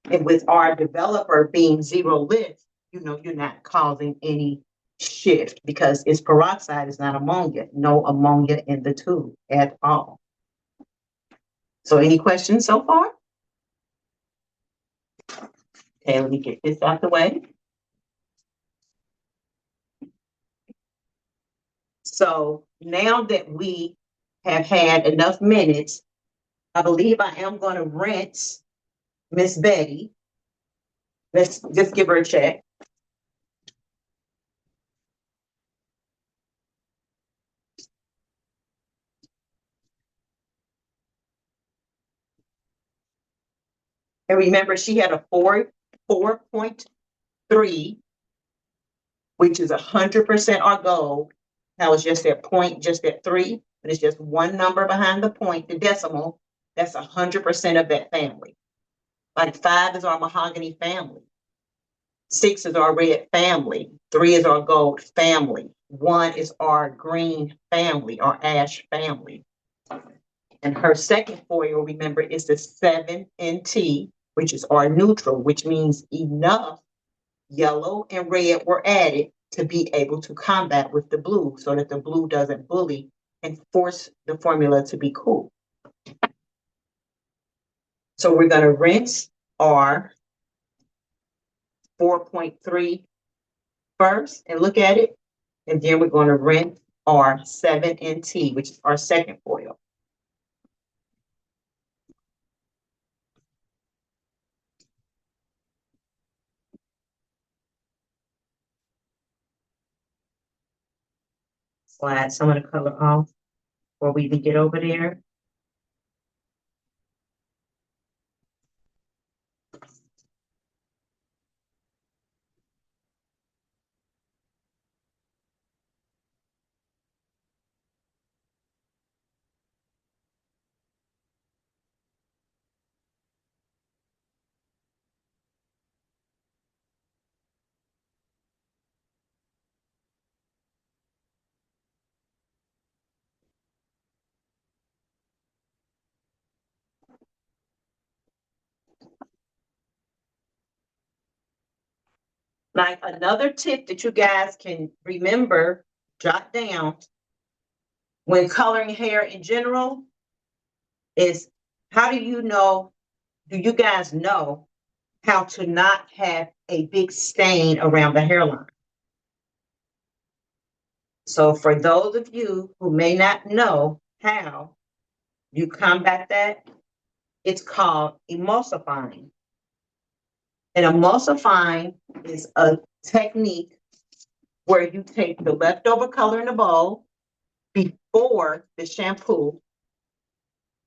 And with our developer being zero lift, you know, you're not causing any shift because it's peroxide, it's not ammonia. No ammonia in the tube at all. So any questions so far? Okay, let me get this out the way. So now that we have had enough minutes, I believe I am going to rinse Miss Betty. Let's just give her a check. And remember, she had a 4.3, which is 100% our goal. That was just that point, just that 3, but it's just one number behind the point, the decimal. That's 100% of that family. Like 5 is our mahogany family. 6 is our red family. 3 is our gold family. 1 is our green family, our ash family. And her second foil, remember, is the 7NT, which is our neutral, which means enough yellow and red were added to be able to combat with the blue so that the blue doesn't bully and force the formula to be cool. So we're going to rinse our 4.3 first and look at it. And then we're going to rinse our 7NT, which is our second foil. Slide some of the color off before we even get over there. Like another tip that you guys can remember, jot down when coloring hair in general is how do you guys know how to not have a big stain around the hairline? So for those of you who may not know how you combat that, it's called emulsifying. And emulsifying is a technique where you take the leftover color in the bowl before the shampoo.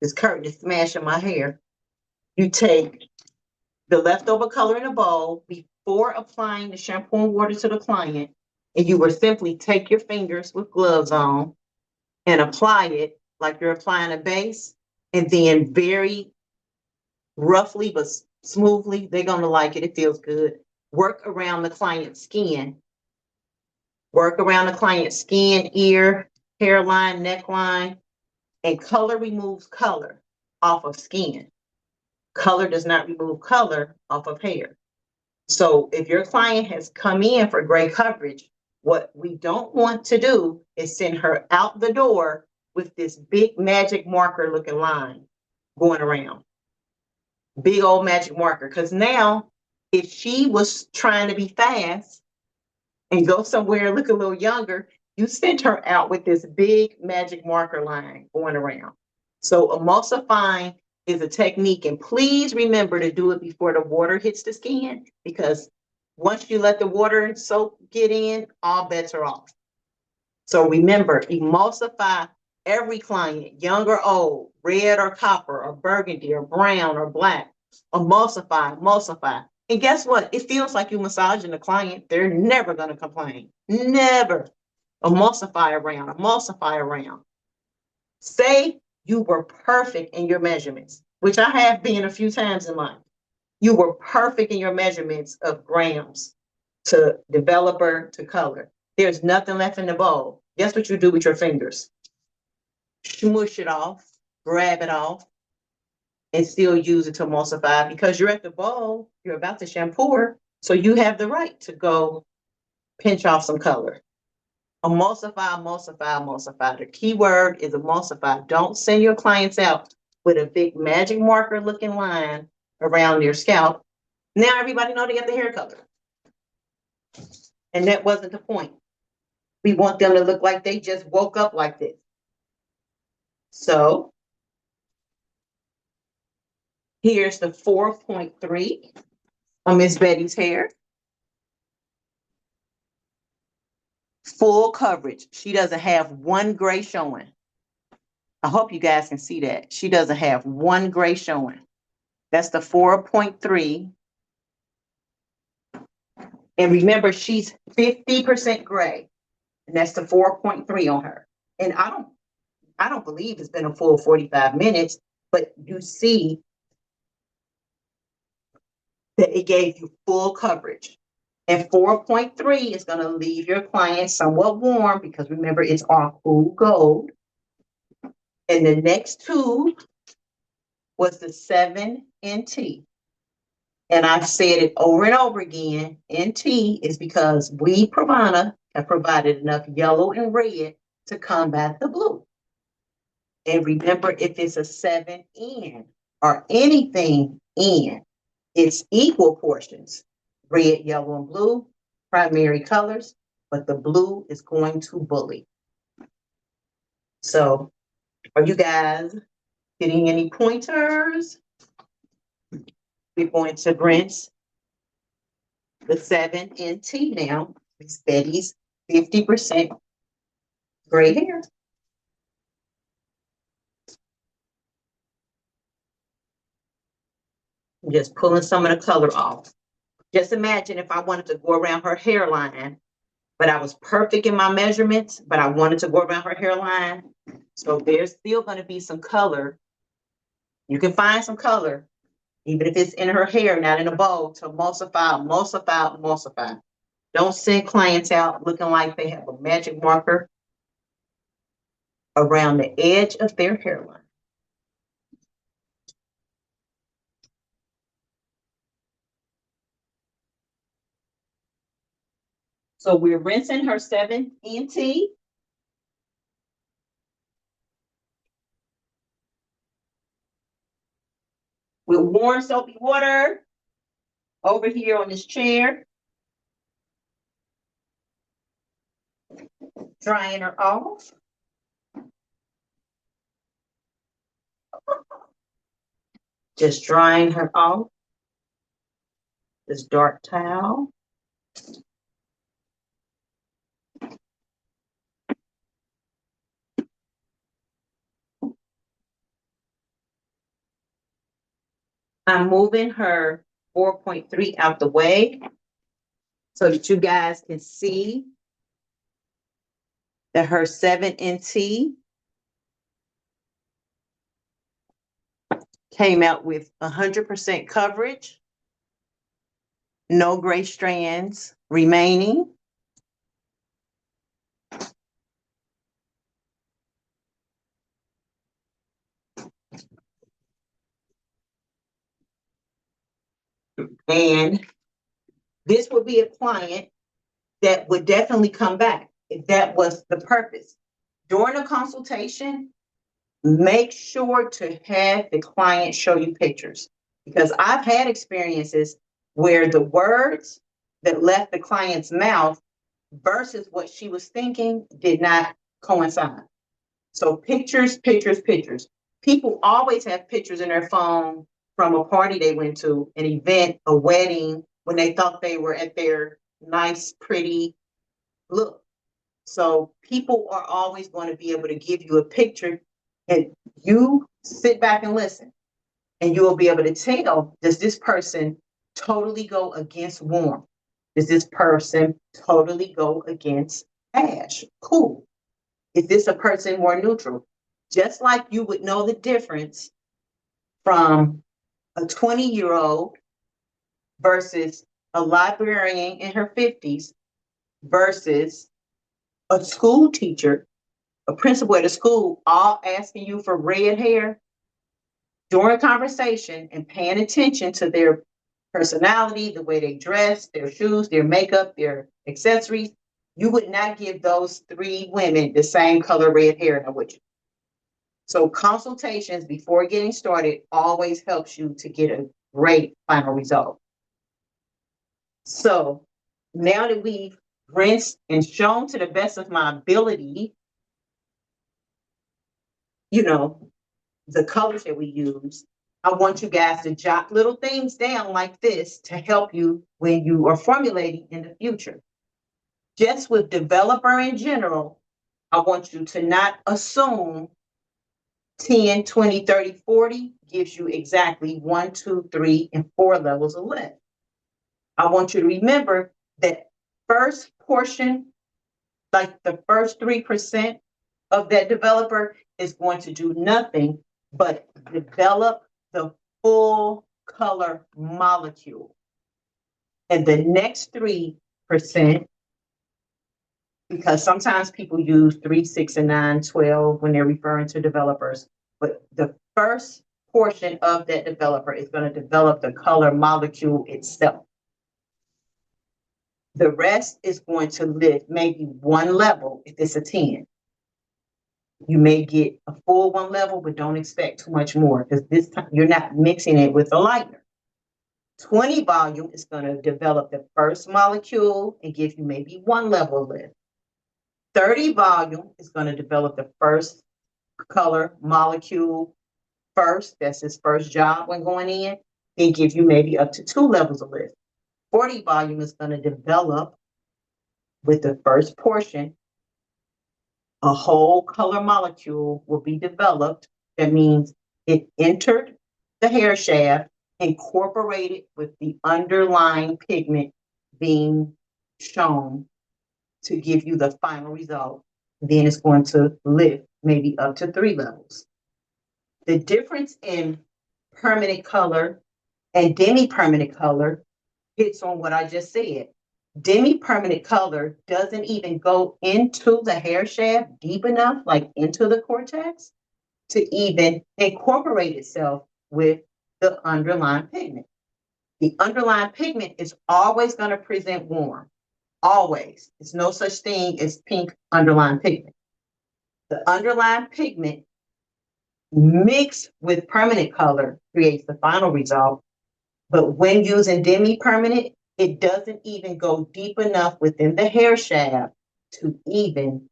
This curtain is smashing my hair. You take the leftover color in a bowl before applying the shampoo and water to the client, and you will simply take your fingers with gloves on and apply it like you're applying a base, and then very roughly but smoothly, they're going to like it. It feels good. Work around the client's skin. Work around the client's skin, ear, hairline, neckline, and color removes color off of skin. Color does not remove color off of hair. So if your client has come in for gray coverage, what we don't want to do is send her out the door with this big magic marker looking line going around. Big old magic marker. Because now, if she was trying to be fast and go somewhere look a little younger, you sent her out with this big magic marker line going around. So emulsifying is a technique, and please remember to do it before the water hits the skin, because once you let the water soak get in, all bets are off. So remember, emulsify every client, young or old, red or copper or burgundy or brown or black. Emulsify, emulsify. And guess what? It feels like you're massaging the client. They're never going to complain. Never. Emulsify around, emulsify around. Say you were perfect in your measurements, which I have been a few times in life. You were perfect in your measurements of grams to developer to color. There's nothing left in the bowl. Guess what you do with your fingers? Smush it off, grab it off, and still use it to emulsify, because you're at the bowl, you're about to shampoo her, so you have the right to go pinch off some color. Emulsify, emulsify, emulsify. The key word is emulsify. Don't send your clients out with a big magic marker looking line around their scalp. Now everybody know they got the hair color. And that wasn't the point. We want them to look like they just woke up like this. So here's the 4.3 on Miss Betty's hair. Full coverage. She doesn't have one gray showing. I hope you guys can see that. She doesn't have one gray showing. That's the 4.3. And remember, she's 50% gray. And that's the 4.3 on her. And I don't believe it's been a full 45 minutes, but you see that it gave you full coverage. And 4.3 is going to leave your client somewhat warm because remember, it's all cool gold. And the next two was the 7 NT. And I've said it over and over again, NT is because we, Pravana, have provided enough yellow and red to combat the blue. And remember, if it's a 7N or anything N, it's equal portions, red, yellow, and blue, primary colors, but the blue is going to bully. So are you guys getting any pointers? We're going to rinse the 7 NT now. Miss Betty's 50% gray hair. I'm just pulling some of the color off. Just imagine if I wanted to go around her hairline, but I was perfect in my measurements, but I wanted to go around her hairline. So there's still going to be some color. You can find some color, even if it's in her hair, not in a bowl, to emulsify. Don't send clients out looking like they have a magic marker around the edge of their hairline. So we're rinsing her 7 NT. With warm soapy water over here on this chair. Drying her off. Just drying her off. This dark towel. I'm moving her 4.3 out the way so that you guys can see that her 7 NT came out with 100% coverage, no gray strands remaining. And this would be a client that would definitely come back if that was the purpose. During a consultation, make sure to have the client show you pictures, because I've had experiences where the words that left the client's mouth versus what she was thinking did not coincide. So pictures. People always have pictures in their phone from a party they went to, an event, a wedding, when they thought they were at their nice, pretty look. So people are always going to be able to give you a picture, and you sit back and listen, and you will be able to tell, does this person totally go against warm? Does this person totally go against ash? Cool. Is this a person more neutral? Just like you would know the difference from a 20-year-old versus a librarian in her 50s versus a school teacher, a principal at a school, all asking you for red hair during conversation and paying attention to their personality, the way they dress, their shoes, their makeup, their accessories. You would not give those 3 women the same color red hair, now would you? So consultations before getting started always helps you to get a great final result. So now that we've rinsed and shown to the best of my ability, you know, the colors that we use, I want you guys to jot little things down like this to help you when you are formulating in the future. Just with developer in general, I want you to not assume 10, 20, 30, 40 gives you exactly 1, 2, 3, and 4 levels of lift. I want you to remember that first portion, like the first 3% of that developer, is going to do nothing but develop the full color molecule. And the next 3%, because sometimes people use 3, 6, and 9, 12 when they're referring to developers, but the first portion of that developer is going to develop the color molecule itself. The rest is going to lift maybe one level if it's a 10. You may get a full one level, but don't expect too much more because this time you're not mixing it with a lightener. 20 volume is going to develop the first molecule and give you maybe one level of lift. 30 volume is going to develop the first color molecule first. That's his first job when going in. It gives you maybe up to 2 levels of lift. 40 volume is going to develop with the first portion. A whole color molecule will be developed. That means it entered the hair shaft, incorporated with the underlying pigment being shown to give you the final result. Then it's going to lift maybe up to 3 levels. The difference in permanent color and demi-permanent color hits on what I just said. Demi-permanent color doesn't even go into the hair shaft deep enough, like into the cortex, to even incorporate itself with the underlying pigment. The underlying pigment is always going to present warm. Always. There's no such thing as pink underlying pigment. The underlying pigment mixed with permanent color creates the final result. But when using demi-permanent, it doesn't even go deep enough within the hair shaft to even,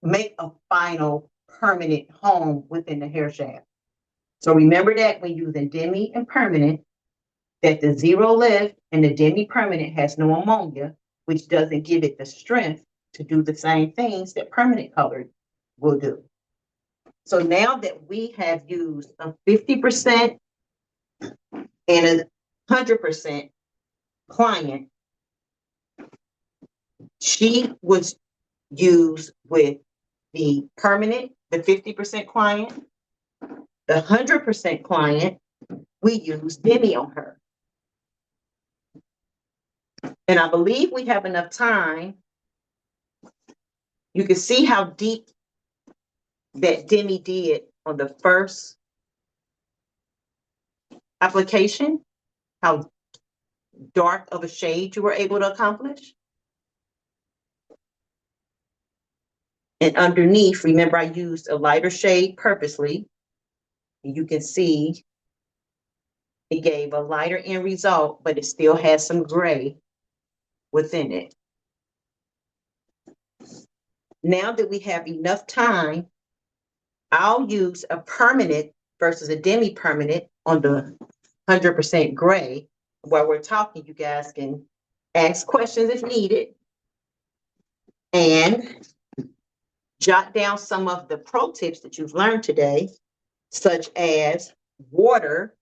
make a final permanent home within the hair shaft. So remember that when using demi and permanent, that the zero lift and the demi-permanent has no ammonia, which doesn't give it the strength to do the same things that permanent color will do. So now that we have used a 50% and a 100% client, she was used with the permanent, the 50% client, the 100% client, we used demi on her. And I believe we have enough time. You can see how deep that demi did on the first application, how dark of a shade you were able to accomplish. And underneath, remember I used a lighter shade purposely. And you can see it gave a lighter end result, but it still has some gray within it. Now that we have enough time, I'll use a permanent versus a demi-permanent on the 100% gray. While we're talking, you guys can ask questions if needed and jot down some of the pro tips that you've learned today, such as water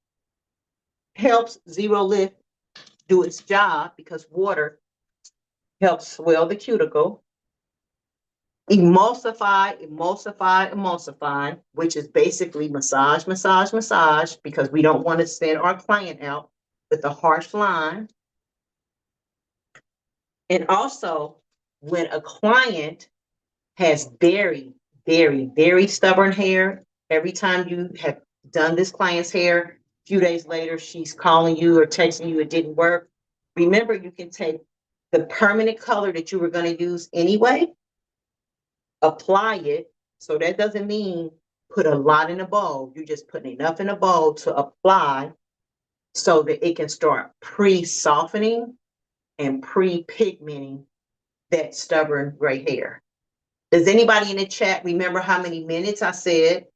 helps zero lift do its job because water helps swell the cuticle. Emulsify, emulsify, emulsify, which is basically massage, massage, massage, because we don't want to send our client out with a harsh line. And also, when a client has very, very, very stubborn hair, every time you have done this client's hair, a few days later, she's calling you or texting you, it didn't work. Remember, you can take the permanent color that you were going to use anyway, apply it. So that doesn't mean put a lot in a bowl. You're just putting enough in a bowl to apply so that it can start pre-softening and pre-pigmenting that stubborn gray hair. Does anybody in the chat remember how many minutes I said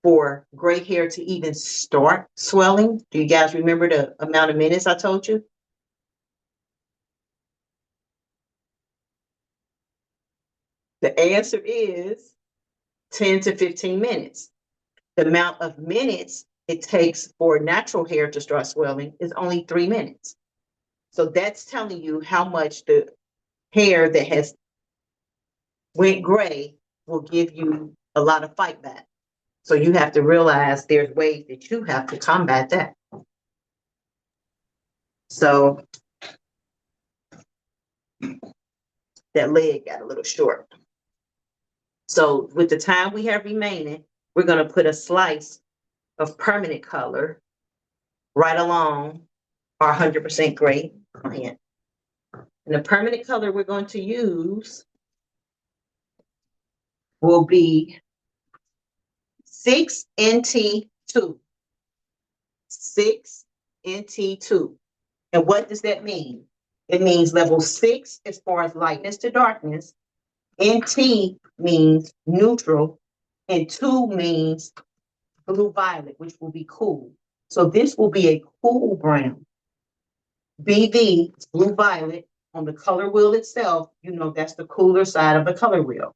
for gray hair to even start swelling? Do you guys remember the amount of minutes I told you? The answer is 10 to 15 minutes. The amount of minutes it takes for natural hair to start swelling is only 3 minutes. So that's telling you how much the hair that has went gray will give you a lot of fight back. So you have to realize there's ways that you have to combat that. So that leg got a little short. So with the time we have remaining, we're going to put a slice of permanent color right along our 100% gray client. And the permanent color we're going to use will be 6NT2. 6NT2. And what does that mean? It means level 6 as far as lightness to darkness. NT means neutral. And 2 means blue violet, which will be cool. So this will be a cool brown. BV is blue violet. On the color wheel itself, you know that's the cooler side of the color wheel.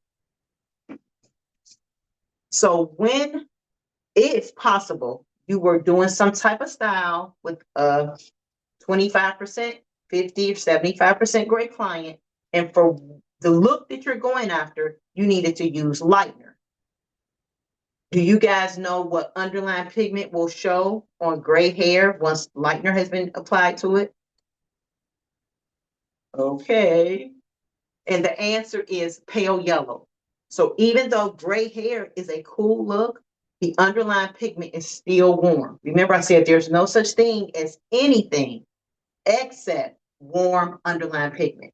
So when, if possible, you were doing some type of style with a 25%, 50 or 75% gray client, and for the look that you're going after, you needed to use lightener. Do you guys know what underlying pigment will show on gray hair once lightener has been applied to it? Okay. And the answer is pale yellow. So even though gray hair is a cool look, the underlying pigment is still warm. Remember I said there's no such thing as anything except warm underlying pigment.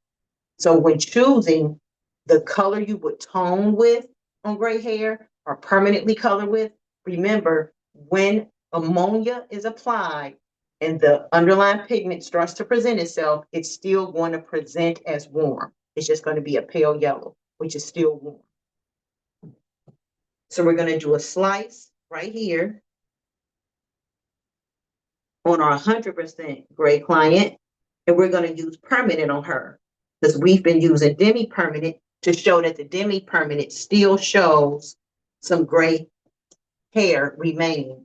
So when choosing the color you would tone with on gray hair or permanently color with, remember when ammonia is applied and the underlying pigment starts to present itself, it's still going to present as warm. It's just going to be a pale yellow, which is still warm. So we're going to do a slice right here on our 100% gray client, and we're going to use permanent on her because we've been using demi-permanent to show that the demi-permanent still shows some gray hair remaining,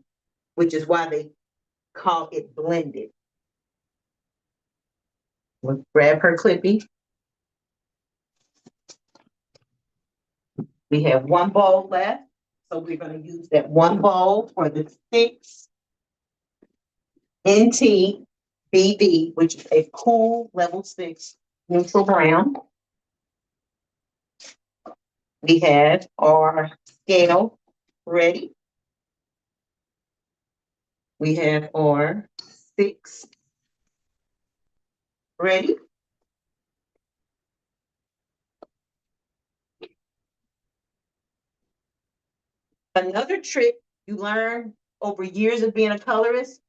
which is why they call it blended. We'll grab her clippy. We have one bowl left, so we're going to use that one bowl for the 6NT-BB, which is a cool level 6 neutral brown. We have our scale ready. We have our 6 ready. Another trick you learn over years of being a colorist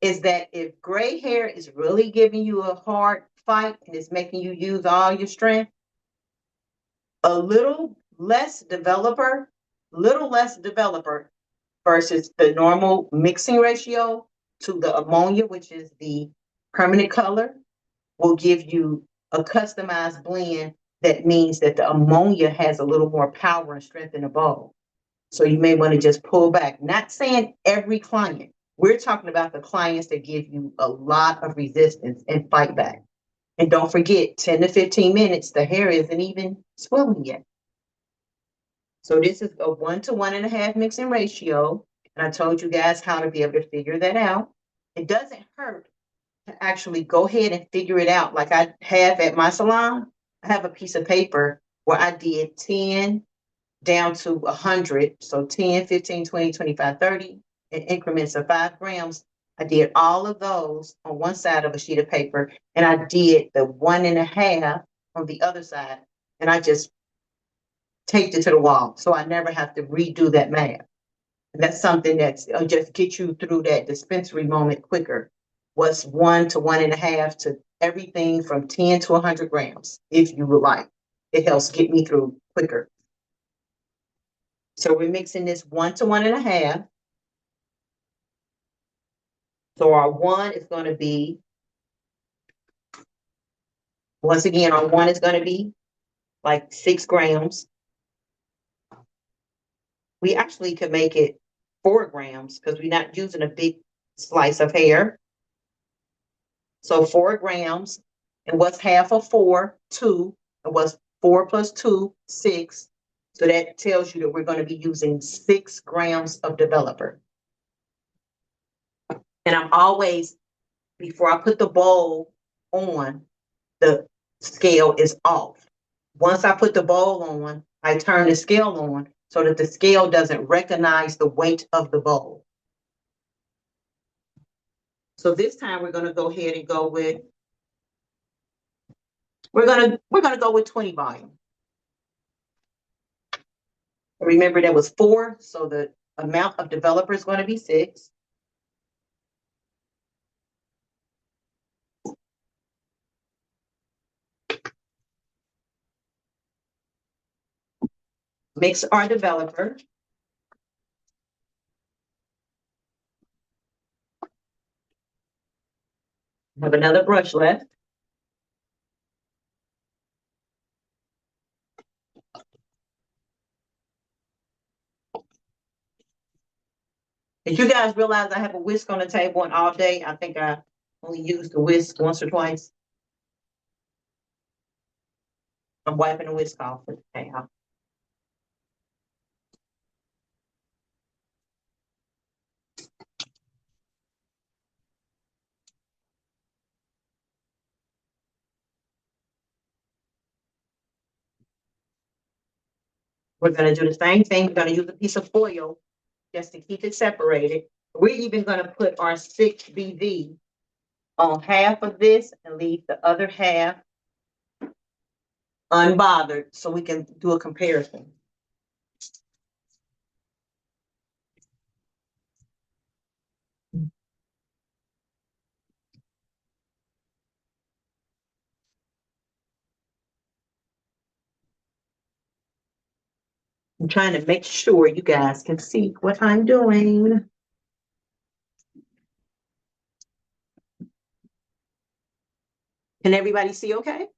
is that if gray hair is really giving you a hard fight and it's making you use all your strength, a little less developer versus the normal mixing ratio to the ammonia, which is the permanent color, will give you a customized blend that means that the ammonia has a little more power and strength in the bowl. So you may want to just pull back. Not saying every client. We're talking about the clients that give you a lot of resistance and fight back. And don't forget, 10 to 15 minutes, the hair isn't even swelling yet. So this is a 1 to 1.5 mixing ratio. And I told you guys how to be able to figure that out. It doesn't hurt to actually go ahead and figure it out. Like I have at my salon, I have a piece of paper where I did 10 down to 100. So 10, 15, 20, 25, 30 in increments of 5 grams. I did all of those on one side of a sheet of paper, and I did the 1.5 on the other side, and I just taped it to the wall. So I never have to redo that math. That's something that's just get you through that dispensary moment quicker. What's 1 to 1.5 to everything from 10 to 100 grams, if you would like. It helps get me through quicker. So we're mixing this 1 to 1.5. So our 1 is going to be, once again, our 1 is going to be like 6 grams. We actually could make it 4 grams because we're not using a big slice of hair. So 4 grams. And what's half of 4? 2. And what's 4 plus 2? 6. So that tells you that we're going to be using 6 grams of developer. And I'm always, before I put the bowl on, the scale is off. Once I put the bowl on, I turn the scale on so that the scale doesn't recognize the weight of the bowl. So this time we're going to go ahead and go with, we're going to go with 20 volume. Remember that was 4, so the amount of developer is going to be 6. Mix our developer. Have another brush left. Did you guys realize I have a whisk on the table and all day? I think I only used the whisk once or twice. I'm wiping the whisk off with the towel. We're going to do the same thing. We're going to use a piece of foil just to keep it separated. We're even going to put our 6 BV on half of this and leave the other half unbothered so we can do a comparison. I'm trying to make sure you guys can see what I'm doing. Can everybody see okay?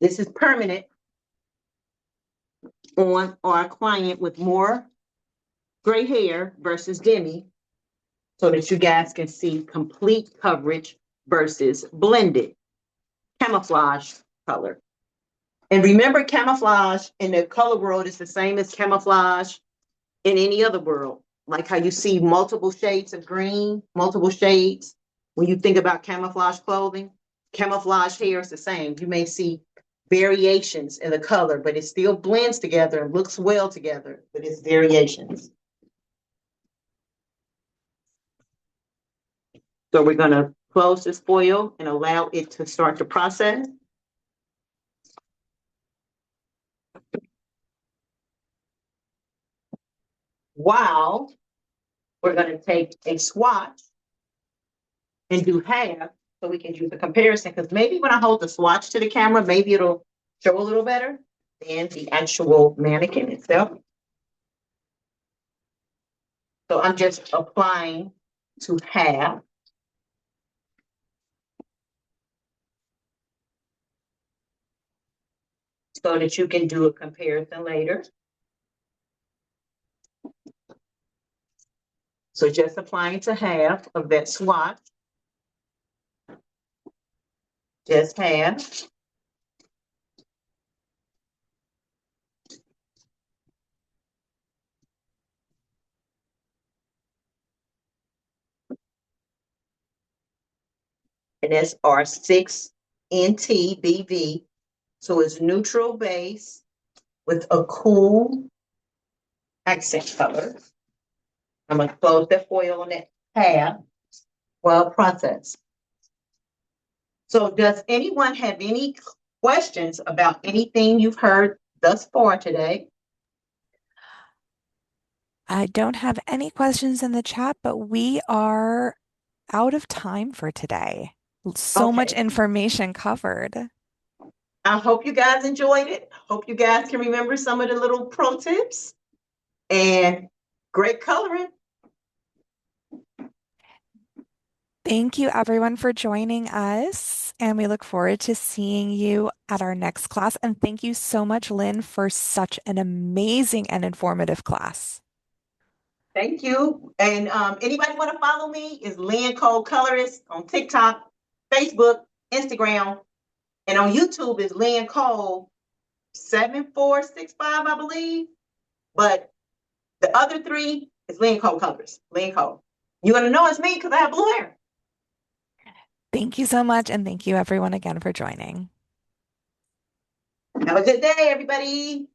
This is permanent on our client with more gray hair versus demi, so that you guys can see complete coverage versus blended camouflage color. And remember, camouflage in the color world is the same as camouflage in any other world. Like how you see multiple shades of green, multiple shades. When you think about camouflage clothing, camouflage hair is the same. You may see variations in the color, but it still blends together and looks well together, but it's variations. So we're going to close this foil and allow it to start the process. While we're going to take a swatch and do half so we can do the comparison, because maybe when I hold the swatch to the camera, maybe it'll show a little better than the actual mannequin itself. So I'm just applying to half. So that you can do a comparison later. So just applying to half of that swatch. Just half. And that's our 6 NT BV. So it's neutral base with a cool accent color. I'm going to close that foil on that half. well, process. So does anyone have any questions about anything you've heard thus far today? I don't have any questions in the chat, but we are out of time for today. So much Okay. information covered. I hope you guys enjoyed it. Hope you guys can remember some of the little pro tips and great coloring. Thank you, everyone, for joining us. And we look forward to seeing you at our next class. And thank you so much, Lynn, for such an amazing and informative class. Thank you. And anybody want to follow me is Lynn Cole Colorist on TikTok, Facebook, Instagram, and on YouTube is Lynn Cole 7465, I believe. But the other three is Lynn Cole Colorist. Lynn Cole. You're gonna know it's me because I have blue hair. Thank you so much. And thank you, everyone, again for joining. Have a good day, everybody.